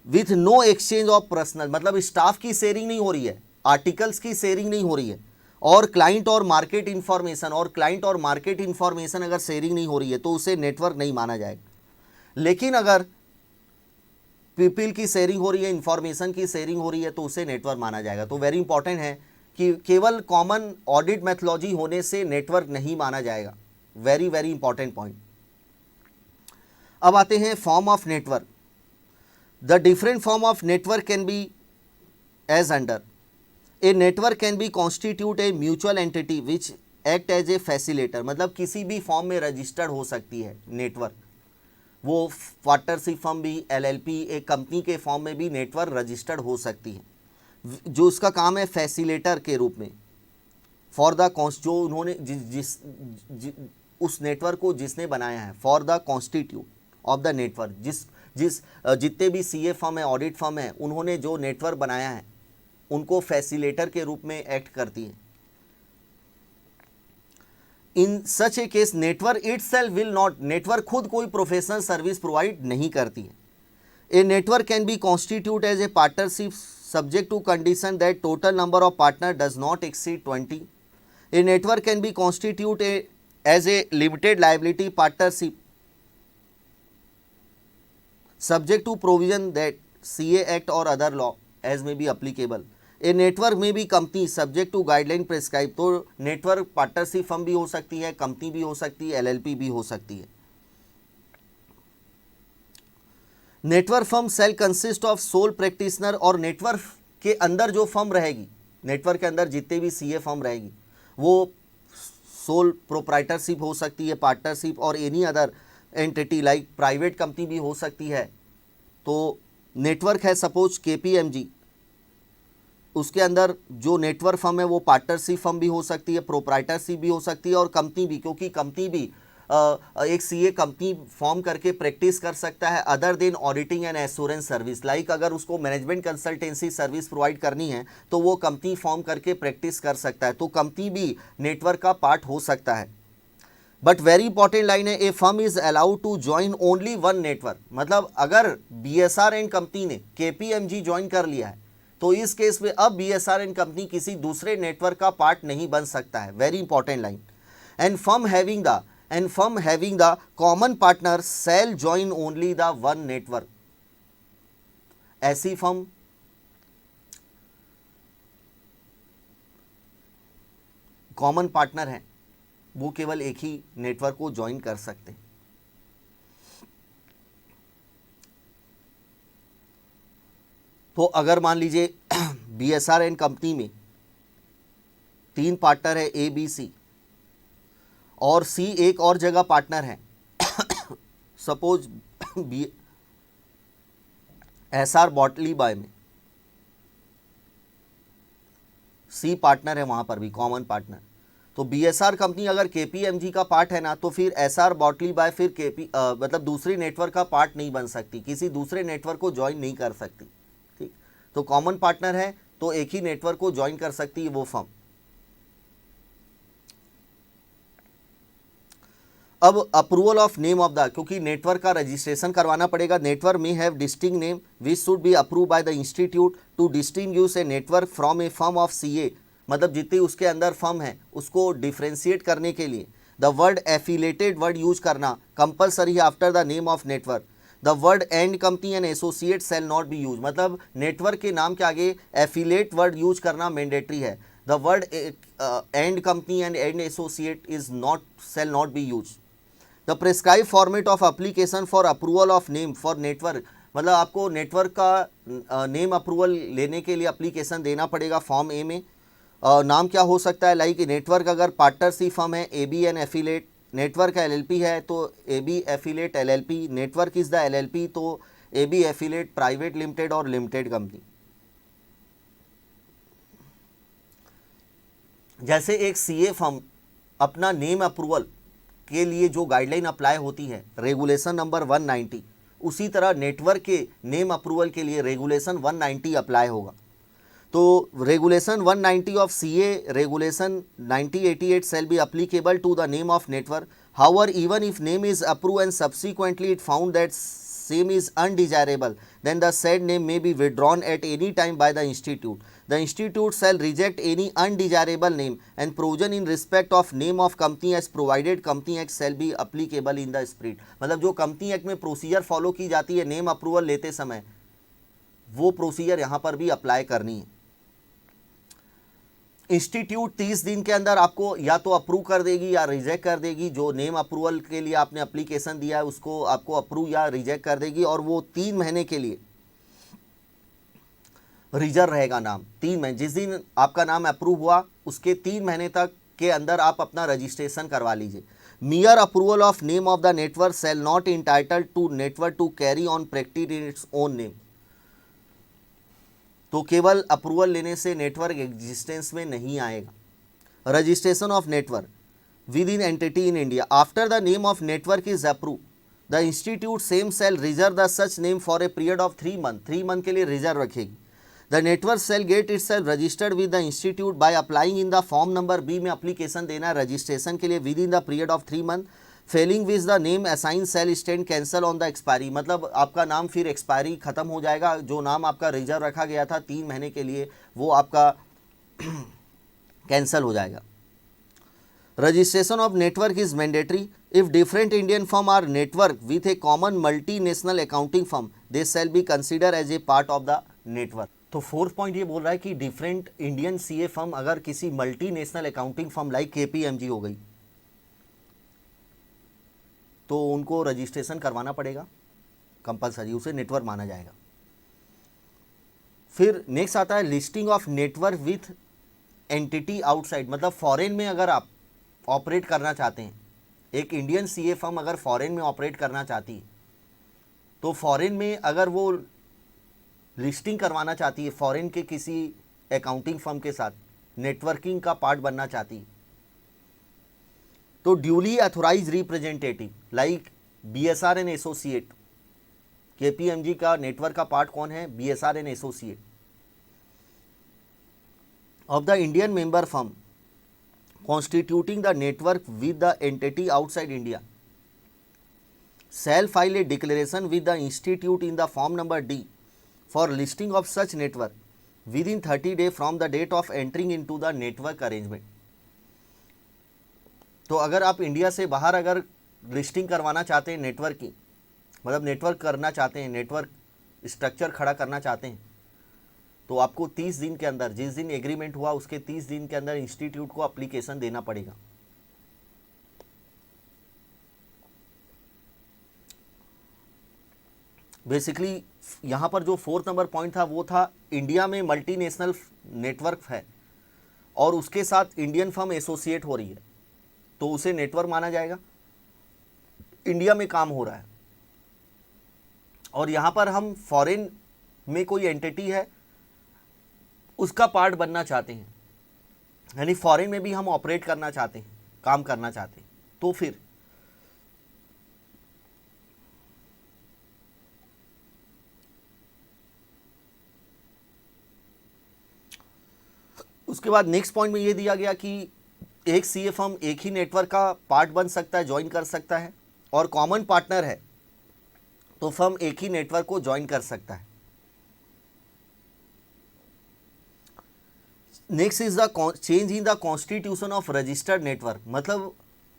with no exchange of personal, मतलब स्टाफ की शेयरिंग नहीं हो रही है, आर्टिकल्स की शेयरिंग नहीं हो रही है, और क्लाइंट और मार्केट इंफॉर्मेशन अगर शेयरिंग नहीं हो रही है तो उसे नेटवर्क नहीं माना जाएगा। लेकिन अगर पीपल की शेयरिंग हो रही है, इंफॉर्मेशन की शेयरिंग हो रही है तो उसे नेटवर्क माना जाएगा। तो वेरी इंपॉर्टेंट है कि केवल कॉमन ऑडिट मेथोलॉजी होने से नेटवर्क नहीं माना जाएगा। Very very important point. अब आते हैं form of network. The different form of network can be as under. A network can be constitute a mutual entity which act as a facilitator, मतलब किसी भी फॉर्म में रजिस्टर्ड हो सकती है नेटवर्क, वो पार्टनरशिप फर्म भी, एलएलपी, एक कंपनी के फॉर्म में भी नेटवर्क रजिस्टर्ड हो सकती है, जो उसका काम है फैसिलेटर के रूप में फॉर द जो उन्होंने उस नेटवर्क को जिसने बनाया है, for the constitute of the network, जितने भी सीए फर्म है, ऑडिट फर्म है, उन्होंने जो नेटवर्क बनाया है उनको फैसिलेटर के रूप में एक्ट करती है। In such a case network itself will not, network खुद कोई प्रोफेशनल सर्विस प्रोवाइड नहीं करती है। A network can be constitute as a partnership subject to condition that total number of partner does not exceed 20. A network can be constituted as a limited liability partnership subject to provision that CA Act or other law as may be applicable. A network may be company subject to guideline prescribed. तो network partnership firm भी हो सकती है, company भी हो सकती है, LLP भी हो सकती है। Network firm shall consist of sole practitioner, और नेटवर्क के अंदर जो फर्म रहेगी, नेटवर्क के अंदर जितने भी सीए फर्म रहेगी वो सोल प्रोप्राइटरशिप हो सकती है, पार्टनरशिप, और any other entity like private company भी हो सकती है। तो नेटवर्क है सपोज केपीएमजी, उसके अंदर जो नेटवर्क फर्म है वो पार्टनरशिप फर्म भी हो सकती है, प्रोप्राइटरशिप भी हो सकती है, और कंपनी भी, क्योंकि कंपनी भी एक सीए कंपनी फॉर्म करके प्रैक्टिस कर सकता है other than auditing and assurance service. Like अगर उसको मैनेजमेंट कंसल्टेंसी सर्विस प्रोवाइड करनी है तो वो कंपनी फॉर्म करके प्रैक्टिस कर सकता है, तो कंपनी भी नेटवर्क का पार्ट हो सकता है। बट वेरी इंपॉर्टेंट लाइन है, a firm is allowed to join only one network, मतलब अगर बीएसआर एंड कंपनी ने केपीएमजी ज्वाइन कर लिया है तो इस केस में अब बीएसआर एंड कंपनी किसी दूसरे नेटवर्क का पार्ट नहीं बन सकता है। Very important line. And firm having the common partner shall join only the one network. ऐसी फर्म कॉमन पार्टनर है वो केवल एक ही नेटवर्क को ज्वाइन कर सकते हैं। तो अगर मान लीजिए बीएसआर एंड कंपनी में 3 पार्टनर है, ए बी सी, और सी एक और जगह पार्टनर है सपोज एसआर बॉटली बाय में सी पार्टनर है, वहां पर भी कॉमन पार्टनर। तो बीएसआर कंपनी अगर केपीएमजी का पार्ट है ना, तो फिर एसआर बॉटली बाय फिर मतलब दूसरी नेटवर्क का पार्ट नहीं बन सकती, किसी दूसरे नेटवर्क को ज्वाइन नहीं कर सकती। ठीक, तो कॉमन पार्टनर है तो एक ही नेटवर्क को ज्वाइन कर सकती है वो फर्म। अब approval of name of the, क्योंकि नेटवर्क का रजिस्ट्रेशन करवाना पड़ेगा, नेटवर्क में have distinct name which should be approve by the institute to distinguish a network from a firm of CA, मतलब जितनी उसके अंदर फर्म है उसको डिफ्रेंशिएट करने के लिए the word affiliated word use करना compulsory after the name of network. The word and company and associate shall not be use, मतलब नेटवर्क के नाम के आगे एफिलेट वर्ड यूज करना मैंडेटरी है। The word and company and and associate is not shall not be use. The prescribe format of application for approval of name for network, मतलब आपको network का नेम अप्रूवल लेने के लिए application देना पड़ेगा फॉर्म ए में। नाम क्या हो सकता है, लाइक नेटवर्क अगर पार्टनरशिप फर्म है A B and affiliate, network LLP है तो A B affiliate LLP, network is the LLP तो A B affiliate private limited और लिमिटेड कंपनी। जैसे एक सीए फर्म अपना नेम अप्रूवल के लिए जो गाइडलाइन अप्लाई होती है रेगुलेशन नंबर 190, उसी तरह नेटवर्क के नेम अप्रूवल के लिए रेगुलेशन 190 अप्लाई होगा। तो regulation 190 of CA regulation 9088 shall be applicable to the name of network. However, even if name is approved and subsequently it found that same is undesirable, then the said name may be withdrawn at any time by the institute. The institute shall reject any undesirable name and provision in respect of name of company as provided company act shall be applicable in the spirit. मतलब जो company act में procedure follow की जाती है name approval लेते समय, वो procedure यहाँ पर भी अप्लाई करनी है। इंस्टीट्यूट 30 दिन के अंदर आपको या तो अप्रूव कर देगी या रिजेक्ट कर देगी। जो नेम अप्रूवल के लिए आपने एप्लीकेशन दिया है उसको आपको अप्रूव या रिजेक्ट कर देगी, और वो 3 महीने के लिए रिजर्व रहेगा नाम। 3 महीने, जिस दिन आपका नाम अप्रूव हुआ उसके 3 महीने तक के अंदर आप अपना रजिस्ट्रेशन करवा लीजिए। Mere approval of name of the network shall not entitled to network to carry on practice in its own name. तो केवल अप्रूवल लेने से नेटवर्क एग्जिस्टेंस में नहीं आएगा। Registration of network within entity in India after the name of network is approve the institute same shall reserve the such name for a period of 3 month. 3 month के लिए reserve रखेगी। The network shall get itself registered with the institute by applying in the form number B में application देना है registration के लिए within the period of 3 month. Fehling which the name assign shall stand cancel on the expiry, मतलब आपका नाम फिर expiry खत्म हो जाएगा। जो नाम आपका रिजर्व रखा गया था 3 महीने के लिए वो आपका कैंसल हो जाएगा। Registration of network is mandatory if different Indian firm are network with a common multinational accounting firm they shall be consider as a part of the network. तो 4th पॉइंट ये बोल रहा है कि डिफरेंट इंडियन सीए फर्म अगर किसी multinational accounting firm like KPMG हो गई तो उनको रजिस्ट्रेशन करवाना पड़ेगा कंपलसरी, उसे नेटवर्क माना जाएगा। फिर नेक्स्ट आता है listing of network with entity outside, मतलब फॉरेन में अगर आप ऑपरेट करना चाहते हैं, एक इंडियन सीए फर्म अगर फॉरेन में ऑपरेट करना चाहती है तो फॉरेन में अगर वो लिस्टिंग करवाना चाहती है फॉरेन के किसी अकाउंटिंग फर्म के साथ, नेटवर्किंग का पार्ट बनना चाहती है, तो duly authorise representative like BSR and associate, KPMG का नेटवर्क का पार्ट कौन है, BSR and associate of the Indian member firm constituting the network with the entity outside India shall file a declaration with the institute in the form number D for listing of such network within 30 days from the date of entering into the network arrangement। तो अगर आप India से बाहर अगर listing करवाना चाहते हैं network की, मतलब नेटवर्क करना चाहते हैं, नेटवर्क स्ट्रक्चर खड़ा करना चाहते हैं, तो आपको 30 दिन के अंदर, जिस दिन एग्रीमेंट हुआ उसके 30 दिन के अंदर इंस्टीट्यूट को एप्लीकेशन देना पड़ेगा। बेसिकली यहाँ पर जो 4th नंबर पॉइंट था वो था इंडिया में मल्टीनेशनल नेटवर्क है और उसके साथ इंडियन फर्म एसोसिएट हो रही है तो उसे नेटवर्क माना जाएगा, इंडिया में काम हो रहा है। और यहाँ पर हम फॉरेन में कोई एंटिटी है उसका पार्ट बनना चाहते हैं, यानी फॉरेन में भी हम ऑपरेट करना चाहते हैं, काम करना चाहते हैं, तो फिर उसके बाद नेक्स्ट पॉइंट में ये दिया गया कि एक सीए फर्म एक ही नेटवर्क का पार्ट बन सकता है, ज्वाइन कर सकता है, और कॉमन पार्टनर है तो फर्म एक ही नेटवर्क को ज्वाइन कर सकता है। Next is the change in the constitution of registered network, मतलब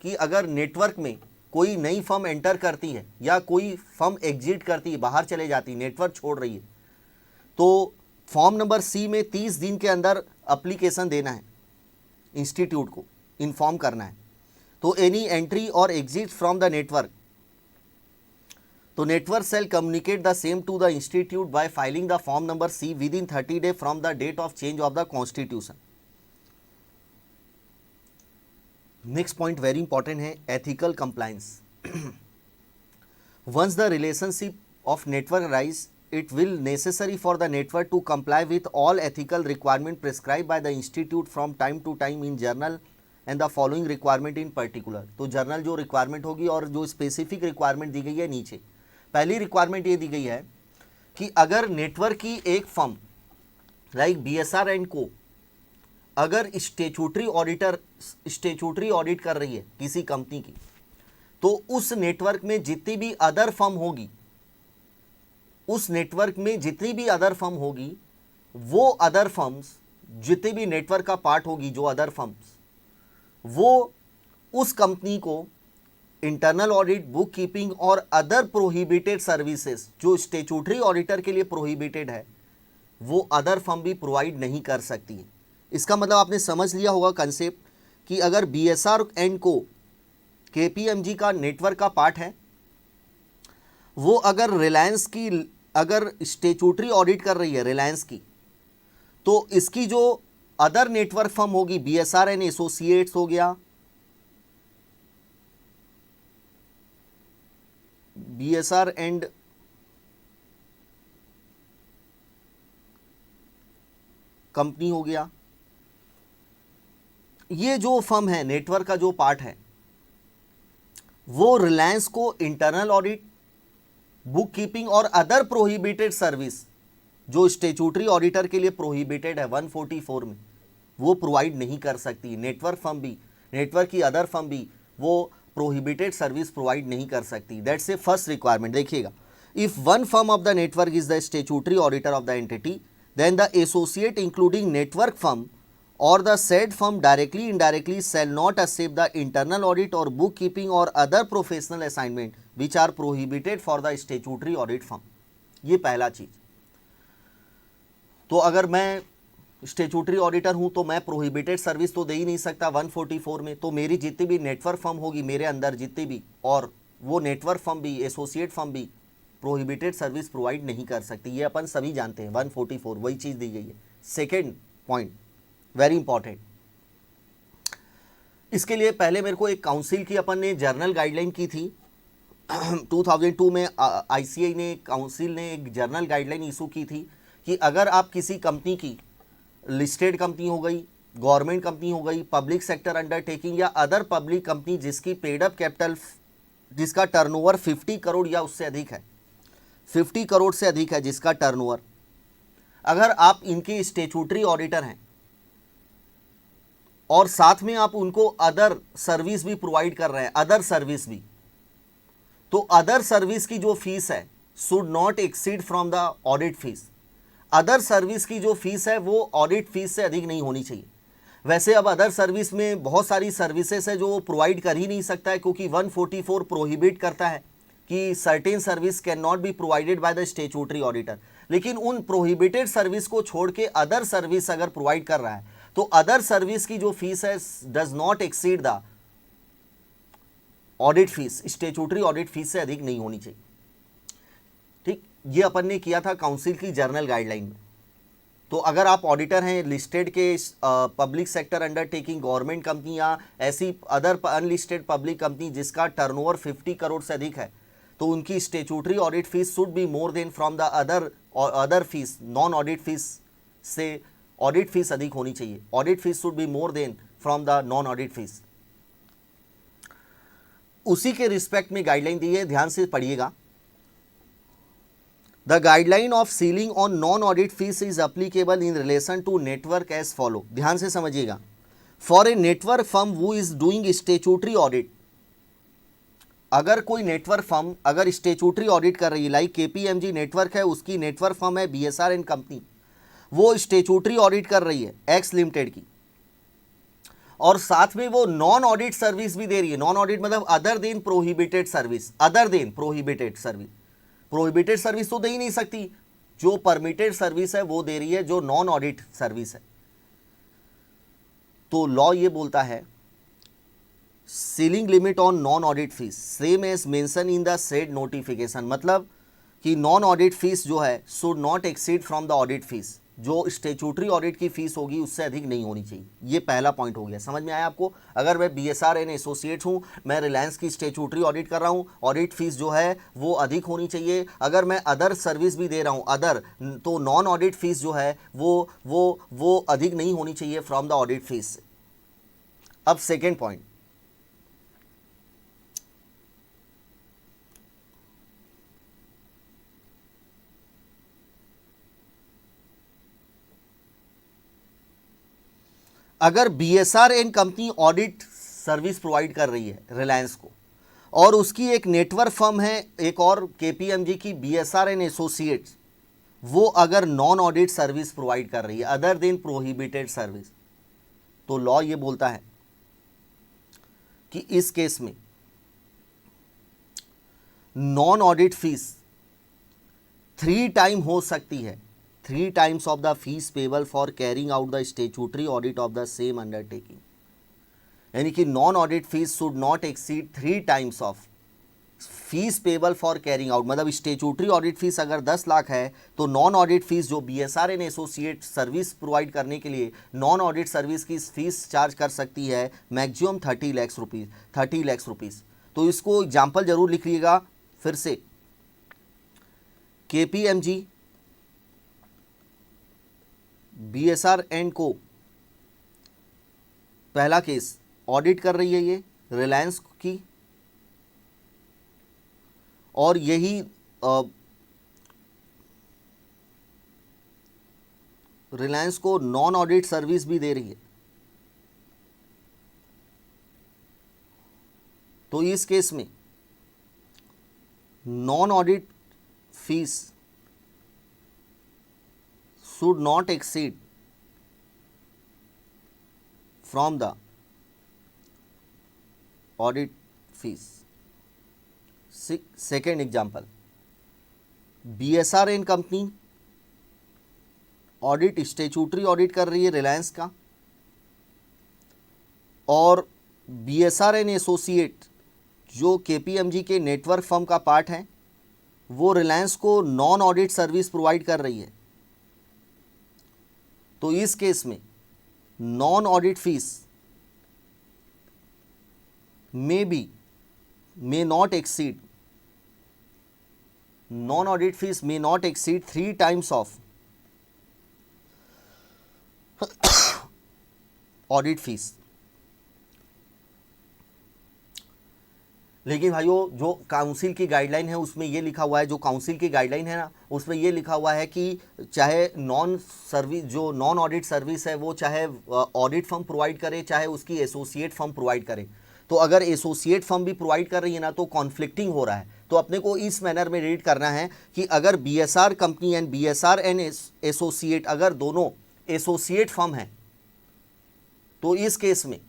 कि अगर नेटवर्क में कोई नई फर्म एंटर करती है या कोई फर्म एग्जिट करती है, बाहर चले जाती है, नेटवर्क छोड़ रही है, तो फॉर्म नंबर सी में 30 दिन के अंदर एप्लीकेशन देना है, इंस्टीट्यूट को इन्फॉर्म करना है। तो एनी एंट्री और एग्जिट फ्रॉम द नेटवर्क, तो network shall communicate the same to the institute by filing the form number C within 30 days from the date of change of the constitution. Next point very important है, ethical compliance. Once the relationship of network rise, it will necessary for the network to comply with all ethical requirement prescribed by the institute from time to time in journal and the following requirement in particular। तो journal जो requirement होगी और जो specific requirement दी गई है नीचे, पहली requirement ये दी गई है कि अगर नेटवर्क की एक फर्म लाइक BSR एंड को अगर स्टेचूटरी ऑडिट कर रही है किसी कंपनी की, तो उस नेटवर्क में जितनी भी अदर फर्म होगी, उस नेटवर्क में जितनी भी अदर फर्म होगी, वो अदर फर्म्स जितने भी नेटवर्क का पार्ट होगी, जो अदर फर्म्स, वो उस कंपनी को इंटरनल ऑडिट, बुक कीपिंग और अदर प्रोहिबिटेड सर्विसेज जो स्टेचूटरी ऑडिटर के लिए प्रोहिबिटेड है, वो अदर फर्म भी प्रोवाइड नहीं कर सकती है। इसका मतलब आपने समझ लिया होगा कंसेप्ट कि अगर BSR एंड को KPMG का नेटवर्क का पार्ट है, वो अगर रिलायंस की अगर स्टेचूटरी ऑडिट कर रही है रिलायंस की, तो इसकी जो अदर नेटवर्क फर्म होगी, BSR एंड एसोसिएट्स हो गया, BSR एंड कंपनी हो गया, ये जो फर्म है नेटवर्क का जो पार्ट है, वो रिलायंस को इंटरनल ऑडिट, बुक कीपिंग और अदर प्रोहिबिटेड सर्विस जो स्टेचूटरी ऑडिटर के लिए प्रोहिबिटेड है 144 में, वो प्रोवाइड नहीं कर सकती। नेटवर्क फर्म भी, नेटवर्क की अदर फर्म भी वो प्रोहिबिटेड सर्विस प्रोवाइड नहीं कर सकती। That's a first requirement. देखिएगा, if one firm of the network is the statutory auditor of the entity, then the associate including network firm or the said firm directly indirectly shall not accept the internal audit or bookkeeping or other professional assignment which are prohibited for the statutory audit firm। ये पहला चीज। तो अगर मैं statutory auditor हूं तो मैं prohibited service तो दे ही नहीं सकता 144 में, तो मेरी जितनी भी नेटवर्क फर्म होगी मेरे अंदर जितनी भी, और वो नेटवर्क फर्म भी, एसोसिएट फर्म भी प्रोहिबिटेड सर्विस प्रोवाइड नहीं कर सकती। ये अपन सभी जानते हैं, 144 वही चीज दी गई है। सेकेंड पॉइंट वेरी इंपॉर्टेंट, इसके लिए पहले मेरे को एक काउंसिल की अपन ने जर्नल गाइडलाइन की थी 2002 में। ICAI ने, काउंसिल ने एक जर्नल गाइडलाइन इशू की थी कि अगर आप किसी कंपनी की, लिस्टेड कंपनी हो गई, गवर्नमेंट कंपनी हो गई, पब्लिक सेक्टर अंडरटेकिंग या अदर पब्लिक कंपनी जिसकी पेड अप कैपिटल, जिसका टर्नओवर 50 करोड़ या उससे अधिक है, 50 करोड़ से अधिक है जिसका टर्नओवर, अगर आप इनके स्टेचूटरी ऑडिटर हैं और साथ में आप उनको अदर सर्विस भी प्रोवाइड कर रहे हैं, अदर सर्विस भी, तो अदर सर्विस की जो फीस है should not exceed from the audit fees. Other service की जो फीस है वो ऑडिट फीस से अधिक नहीं होनी चाहिए। वैसे अब अदर सर्विस में बहुत सारी सर्विसेज है जो वो प्रोवाइड कर ही नहीं सकता है, क्योंकि 144 प्रोहिबिट करता है कि certain service can not be provided by the statutory auditor. लेकिन उन प्रोहिबिटेड सर्विस को छोड़ के अदर सर्विस अगर प्रोवाइड कर रहा है तो अदर सर्विस की जो फीस है does not exceed the audit fees, statutory audit fees से अधिक नहीं होनी चाहिए। ठीक, ये अपन ने किया था काउंसिल की जर्नल गाइडलाइन में। तो अगर आप ऑडिटर हैं लिस्टेड के public sector undertaking, government company या ऐसी अदर अनलिस्टेड पब्लिक कंपनी जिसका टर्नओवर 50 करोड़ से अधिक है, तो उनकी statutory audit fees should be more than from the other fees, non audit fees से ऑडिट फीस अधिक होनी चाहिए। Audit fees should be more than from the non audit fees. उसी के रिस्पेक्ट में गाइडलाइन दी है, ध्यान से पढ़िएगा। The guideline of ceiling on non audit fees is applicable in relation to network as follow. ध्यान से समझिएगा। For a network firm who is doing statutory audit, अगर कोई नेटवर्क फर्म अगर स्टेचूटरी ऑडिट कर रही है, लाइक KPMG नेटवर्क है, उसकी नेटवर्क फर्म है BSR एंड कंपनी, वो स्टेचूटरी ऑडिट कर रही है एक्स लिमिटेड की, और साथ में वो नॉन ऑडिट सर्विस भी दे रही है। नॉन ऑडिट मतलब other than prohibited service, other than prohibited service. Prohibited service तो दे ही नहीं सकती, जो परमिटेड सर्विस है वो दे रही है, जो नॉन ऑडिट सर्विस है। तो लॉ ये बोलता है ceiling limit on non audit fees same as mention in the said notification, मतलब कि नॉन ऑडिट फीस जो है should not exceed from the audit fees. जो स्टेचूटरी ऑडिट की फीस होगी उससे अधिक नहीं होनी चाहिए। ये पहला पॉइंट हो गया, समझ में आया आपको। अगर मैं BSR एंड एसोसिएट्स हूँ, मैं रिलायंस की स्टेचूटरी ऑडिट कर रहा हूँ, ऑडिट फीस जो है वो अधिक होनी चाहिए। अगर मैं अदर सर्विस भी दे रहा हूँ, अदर, तो नॉन ऑडिट फीस जो है वो अधिक नहीं होनी चाहिए फ्रॉम द ऑडिट फीस। अब सेकेंड पॉइंट, अगर BSR and company audit service provide कर रही है रिलायंस को, और उसकी एक नेटवर्क फर्म है एक और KPMG की BSR एंड एसोसिएट्स, वो अगर नॉन ऑडिट सर्विस प्रोवाइड कर रही है अदर देन प्रोहिबिटेड सर्विस, तो लॉ ये बोलता है कि इस केस में नॉन ऑडिट फीस 3 टाइम हो सकती है, 3 times of the fees payable for carrying out the statutory audit of the same undertaking। यानी कि non audit fees should not exceed 3 times of fees payable for carrying out. मतलब statutory audit fees अगर 10 लाख है तो non audit fees जो BSR and associate service provide करने के लिए नॉन ऑडिट सर्विस की फीस चार्ज कर सकती है maximum 30 lakh rupees, 30 lakh rupees. तो इसको एग्जाम्पल जरूर लिखिएगा फिर से। KPMG BSR एंड को पहला केस ऑडिट कर रही है ये रिलायंस की, और यही रिलायंस को नॉन ऑडिट सर्विस भी दे रही है। तो इस केस में non audit fees should not exceed from the audit fees। Second example, BSR and company audit statutory audit कर रही है रिलायंस का, और BSR एंड एसोसिएट जो KPMG के नेटवर्क फर्म का पार्ट है वो रिलायंस को नॉन ऑडिट सर्विस प्रोवाइड कर रही है। तो इस केस में non audit fees may not exceed 3 times of audit fees. लेकिन भाइयों जो काउंसिल की गाइडलाइन है उसमें ये लिखा हुआ है, जो काउंसिल की गाइडलाइन है ना उसमें ये लिखा हुआ है कि चाहे नॉन ऑडिट सर्विस है वो चाहे ऑडिट फर्म प्रोवाइड करे चाहे उसकी एसोसिएट फर्म प्रोवाइड करे। तो अगर एसोसिएट फर्म भी प्रोवाइड कर रही है ना तो कॉन्फ्लिक्टिंग हो रहा है। तो अपने को इस मैनर में रीड करना है कि अगर BSR company and BSR and associate अगर दोनों एसोसिएट फर्म हैं तो इस केस में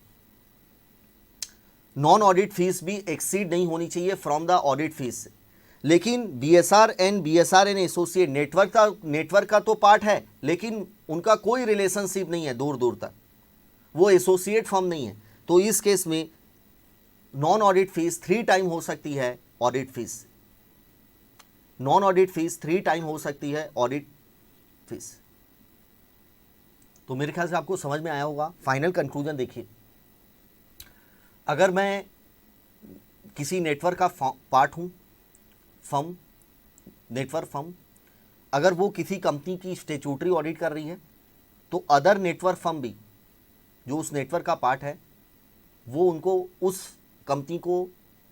नॉन ऑडिट फीस भी एक्सीड नहीं होनी चाहिए फ्रॉम द ऑडिट फीस। लेकिन BSR एंड एसोसिएट नेटवर्क का तो पार्ट है, लेकिन उनका कोई रिलेशनशिप नहीं है दूर दूर तक, वो एसोसिएट फर्म नहीं है। तो इस केस में नॉन ऑडिट फीस 3 टाइम हो सकती है audit fees. Non audit fees 3 time हो सकती है ऑडिट फीस। तो मेरे ख्याल से आपको समझ में आया होगा। फाइनल कंक्लूजन देखिए, अगर मैं किसी नेटवर्क का पार्ट हूँ, नेटवर्क फर्म, अगर वो किसी कंपनी की स्टेचूटरी ऑडिट कर रही है तो अदर नेटवर्क फर्म भी जो उस नेटवर्क का पार्ट है वो उनको उस कंपनी को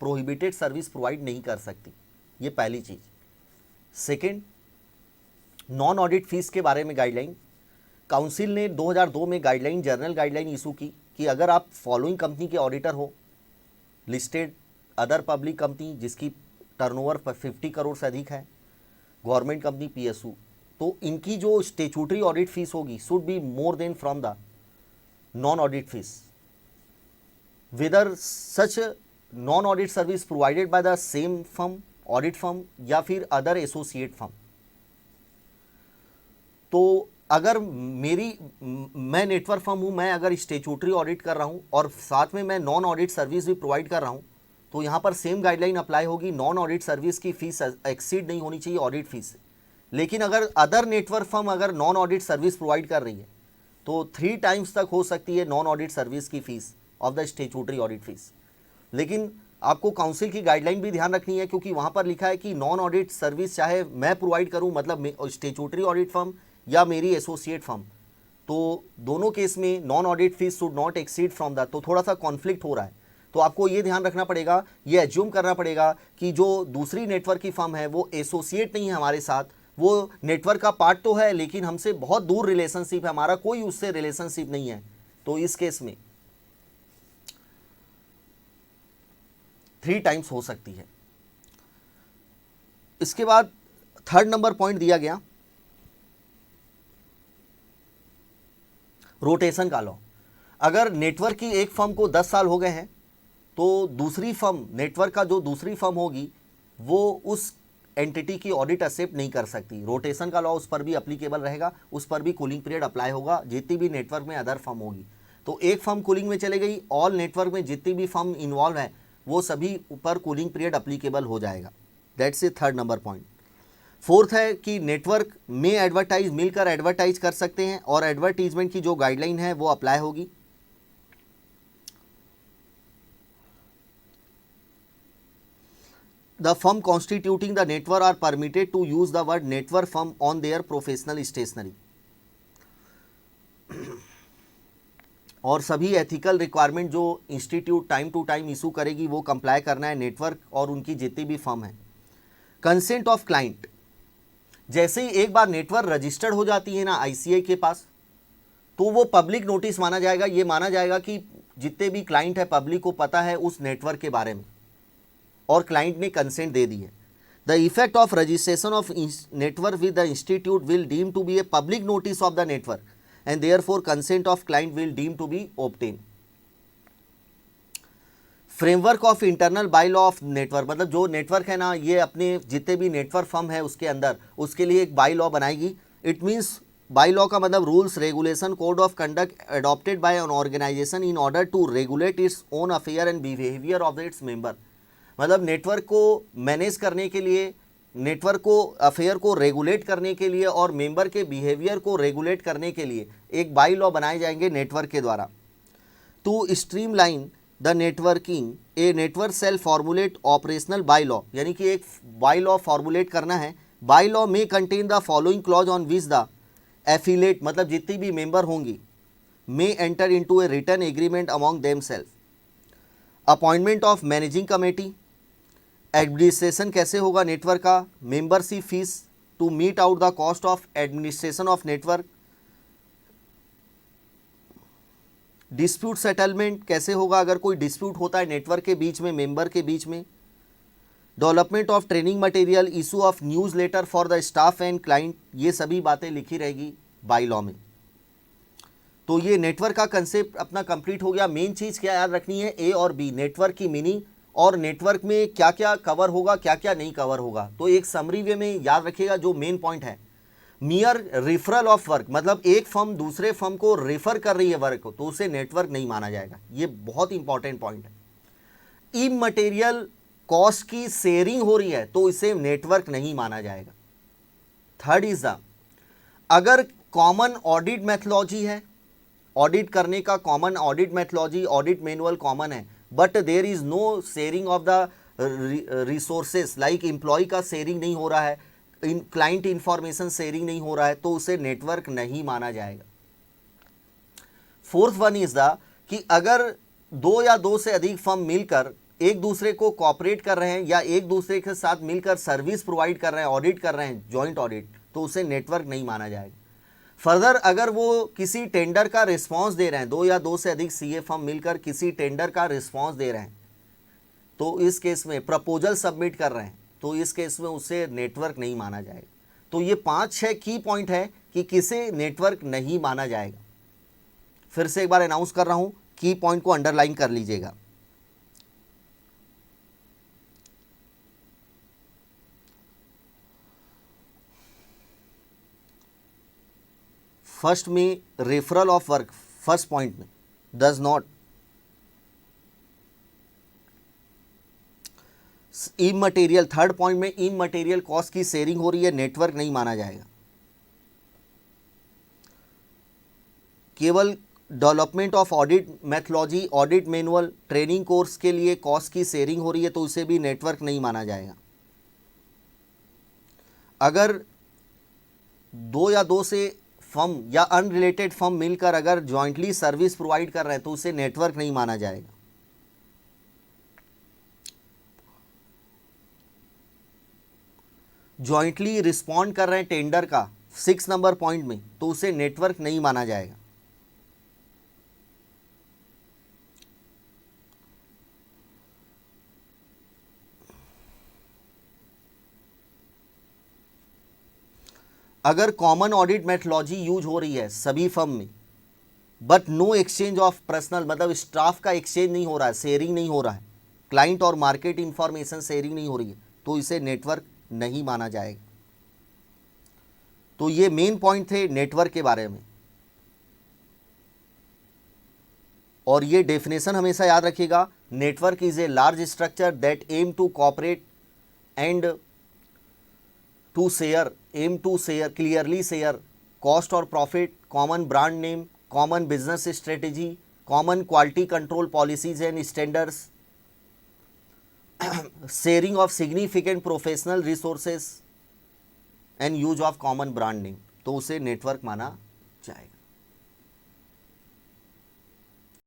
प्रोहिबिटेड सर्विस प्रोवाइड नहीं कर सकती। ये पहली चीज़। सेकंड, नॉन ऑडिट फीस के बारे में गाइडलाइन काउंसिल ने 2002 में गाइडलाइन, जनरल गाइडलाइन इशू की कि अगर आप फॉलोइंग कंपनी के ऑडिटर हो, लिस्टेड अदर पब्लिक कंपनी जिसकी टर्नओवर 50 करोड़ से अधिक है, गवर्नमेंट कंपनी PSU, तो इनकी जो स्टेचूटरी ऑडिट फीस होगी should be more than from the non audit fees whether such non audit service provided by the same firm, audit firm या फिर अदर एसोसिएट फर्म। तो अगर मैं नेटवर्क फर्म हूँ, मैं अगर स्टेचूटरी ऑडिट कर रहा हूँ और साथ में मैं नॉन ऑडिट सर्विस भी प्रोवाइड कर रहा हूँ तो यहाँ पर सेम गाइडलाइन अप्लाई होगी। नॉन ऑडिट सर्विस की फीस एक्सीड नहीं होनी चाहिए ऑडिट फीस से। लेकिन अगर अदर नेटवर्क फर्म अगर नॉन ऑडिट सर्विस प्रोवाइड कर रही है तो 3 टाइम्स तक हो सकती है नॉन ऑडिट सर्विस की fees of the statutory audit fees. लेकिन आपको काउंसिल की गाइडलाइन भी ध्यान रखनी है, क्योंकि वहाँ पर लिखा है कि नॉन ऑडिट सर्विस चाहे मैं प्रोवाइड करूँ, मतलब स्टैट्यूटरी ऑडिट फर्म या मेरी एसोसिएट फर्म, तो दोनों केस में non audit fees should not exceed from that. तो थोड़ा सा कॉन्फ्लिक्ट हो रहा है, तो आपको ये ध्यान रखना पड़ेगा, ये एज्यूम करना पड़ेगा कि जो दूसरी नेटवर्क की फर्म है वो एसोसिएट नहीं है हमारे साथ, वो नेटवर्क का पार्ट तो है लेकिन हमसे बहुत दूर रिलेशनशिप है, हमारा कोई उससे रिलेशनशिप नहीं है। तो इस केस में 3 टाइम्स हो सकती है। इसके बाद 3rd नंबर पॉइंट दिया गया रोटेशन का लॉ। अगर नेटवर्क की एक फर्म को 10 साल हो गए हैं तो दूसरी फर्म, नेटवर्क का जो दूसरी फर्म होगी वो उस एंटिटी की ऑडिट एक्सेप्ट नहीं कर सकती। रोटेशन का लॉ उस पर भी अप्लीकेबल रहेगा, उस पर भी कूलिंग पीरियड अप्लाई होगा जितनी भी नेटवर्क में अदर फर्म होगी। तो एक फर्म कूलिंग में चले गई, ऑल नेटवर्क में जितनी भी फर्म इन्वॉल्व है वो सभी ऊपर कूलिंग पीरियड अप्लीकेबल हो जाएगा। That's a 3rd number point. 4th है कि नेटवर्क में एडवर्टाइज मिलकर एडवर्टाइज कर सकते हैं और एडवर्टीजमेंट की जो गाइडलाइन है वो अप्लाई होगी। The firm constituting the network are permitted to use the word network firm on their professional stationery। और सभी एथिकल रिक्वायरमेंट जो institute time to time issue करेगी वो कंप्लाई करना है नेटवर्क और उनकी जितनी भी फर्म है। कंसेंट ऑफ क्लाइंट, जैसे ही एक बार नेटवर्क रजिस्टर्ड हो जाती है ना आईसीआई के पास, तो वो पब्लिक नोटिस माना जाएगा। ये माना जाएगा कि जितने भी क्लाइंट है पब्लिक को पता है उस नेटवर्क के बारे में और क्लाइंट ने कंसेंट दे दी है। The effect of registration of network with the institute will deem to be a public notice of the network and therefore consent of client will deem to be obtain. Framework of internal by law of network, मतलब जो network है ना ये अपने जितने भी network firm है उसके अंदर उसके लिए एक बाई लॉ बनाएगी। इट मीन्स बाई लॉ का मतलब rules, regulation, code of conduct adopted by an organisation in order to regulate its own affair and behaviour of its member. मतलब नेटवर्क को मैनेज करने के लिए, नेटवर्क को अफेयर को रेगुलेट करने के लिए और मेंबर के बिहेवियर को रेगुलेट करने के लिए एक बाई लॉ बनाए जाएंगे नेटवर्क के द्वारा। To streamline the networking a network shall formulate operational bylaw, यानी कि एक बाई लॉ फॉर्मुलेट करना है। बाई लॉ में contain the following clause on which the affiliate, मतलब जितनी भी मेंबर होंगी, may enter into a written agreement among them self. Appointment of managing committee, administration कैसे होगा नेटवर्क का, membership fee to meet out the cost of administration of network. Dispute settlement कैसे होगा अगर कोई डिस्प्यूट होता है नेटवर्क के बीच में, मेंबर के बीच में। Development of training material, issue of newsletter for the staff and client, ये सभी बातें लिखी रहेगी बाई लॉ में। तो ये नेटवर्क का कंसेप्ट अपना कंप्लीट हो गया। मेन चीज़ क्या याद रखनी है, ए और बी, नेटवर्क की मीनिंग और नेटवर्क में क्या क्या कवर होगा क्या क्या नहीं कवर होगा। तो एक समरी वे में याद रखिएगा जो मेन पॉइंट है, मियर रिफरल ऑफ वर्क, मतलब एक फर्म दूसरे फर्म को रेफर कर रही है वर्क को तो उसे नेटवर्क नहीं माना जाएगा। ये बहुत इंपॉर्टेंट पॉइंट है। इमटेरियल कॉस्ट की शेयरिंग हो रही है तो इसे नेटवर्क नहीं माना जाएगा। 3rd इज द, अगर कॉमन ऑडिट मैथोलॉजी है, ऑडिट करने का common audit methodology, audit manual common है, but there is no sharing of the resources, like employee का शेयरिंग नहीं हो रहा है, क्लाइंट इंफॉर्मेशन शेयरिंग नहीं हो रहा है, तो उसे नेटवर्क नहीं माना जाएगा। 4th वन इज द, कि अगर 2 या 2 से अधिक फर्म मिलकर एक दूसरे को कॉपरेट कर रहे हैं या एक दूसरे के साथ मिलकर सर्विस प्रोवाइड कर रहे हैं, ऑडिट कर रहे हैं, जॉइंट ऑडिट, तो उसे नेटवर्क नहीं माना जाएगा। फर्दर अगर वो किसी टेंडर का रिस्पांस दे रहे हैं, 2 या 2 से अधिक सीए फर्म मिलकर किसी टेंडर का रिस्पांस दे रहे हैं, तो इस केस में प्रपोजल सबमिट कर रहे हैं, तो इस केस में उसे नेटवर्क नहीं माना जाएगा। तो ये 5-6 की पॉइंट है कि किसे नेटवर्क नहीं माना जाएगा। फिर से एक बार अनाउंस कर रहा हूं, की पॉइंट को अंडरलाइन कर लीजिएगा। फर्स्ट में referral of work, first point में does not. Immaterial, third point में इमटेरियल कॉस्ट की शेयरिंग हो रही है, नेटवर्क नहीं माना जाएगा। केवल development of audit methodology, audit manual, training course के लिए कॉस्ट की शेयरिंग हो रही है तो उसे भी नेटवर्क नहीं माना जाएगा। अगर दो या दो से फर्म या अनरिलेटेड फर्म मिलकर अगर जॉइंटली सर्विस प्रोवाइड कर रहे हैं तो उसे नेटवर्क नहीं माना जाएगा। जॉइंटली रिस्पॉन्ड कर रहे हैं टेंडर का 6 नंबर पॉइंट में तो उसे नेटवर्क नहीं माना जाएगा। अगर कॉमन ऑडिट मेथोलॉजी यूज हो रही है सभी फर्म में but no exchange of personal, मतलब स्टाफ का एक्सचेंज नहीं हो रहा है, शेयरिंग नहीं हो रहा है, क्लाइंट और मार्केट इंफॉर्मेशन शेयरिंग नहीं हो रही है तो इसे नेटवर्क नहीं माना जाएगा। तो ये मेन पॉइंट थे नेटवर्क के बारे में। और ये डेफिनेशन हमेशा याद रखिएगा, network is a large structure that aim to cooperate and to share, aim to share, clearly share cost और profit, common brand name, common business strategy, common quality control policies and standards, sharing of significant professional resources and use of common brand name, तो उसे network माना जाएगा।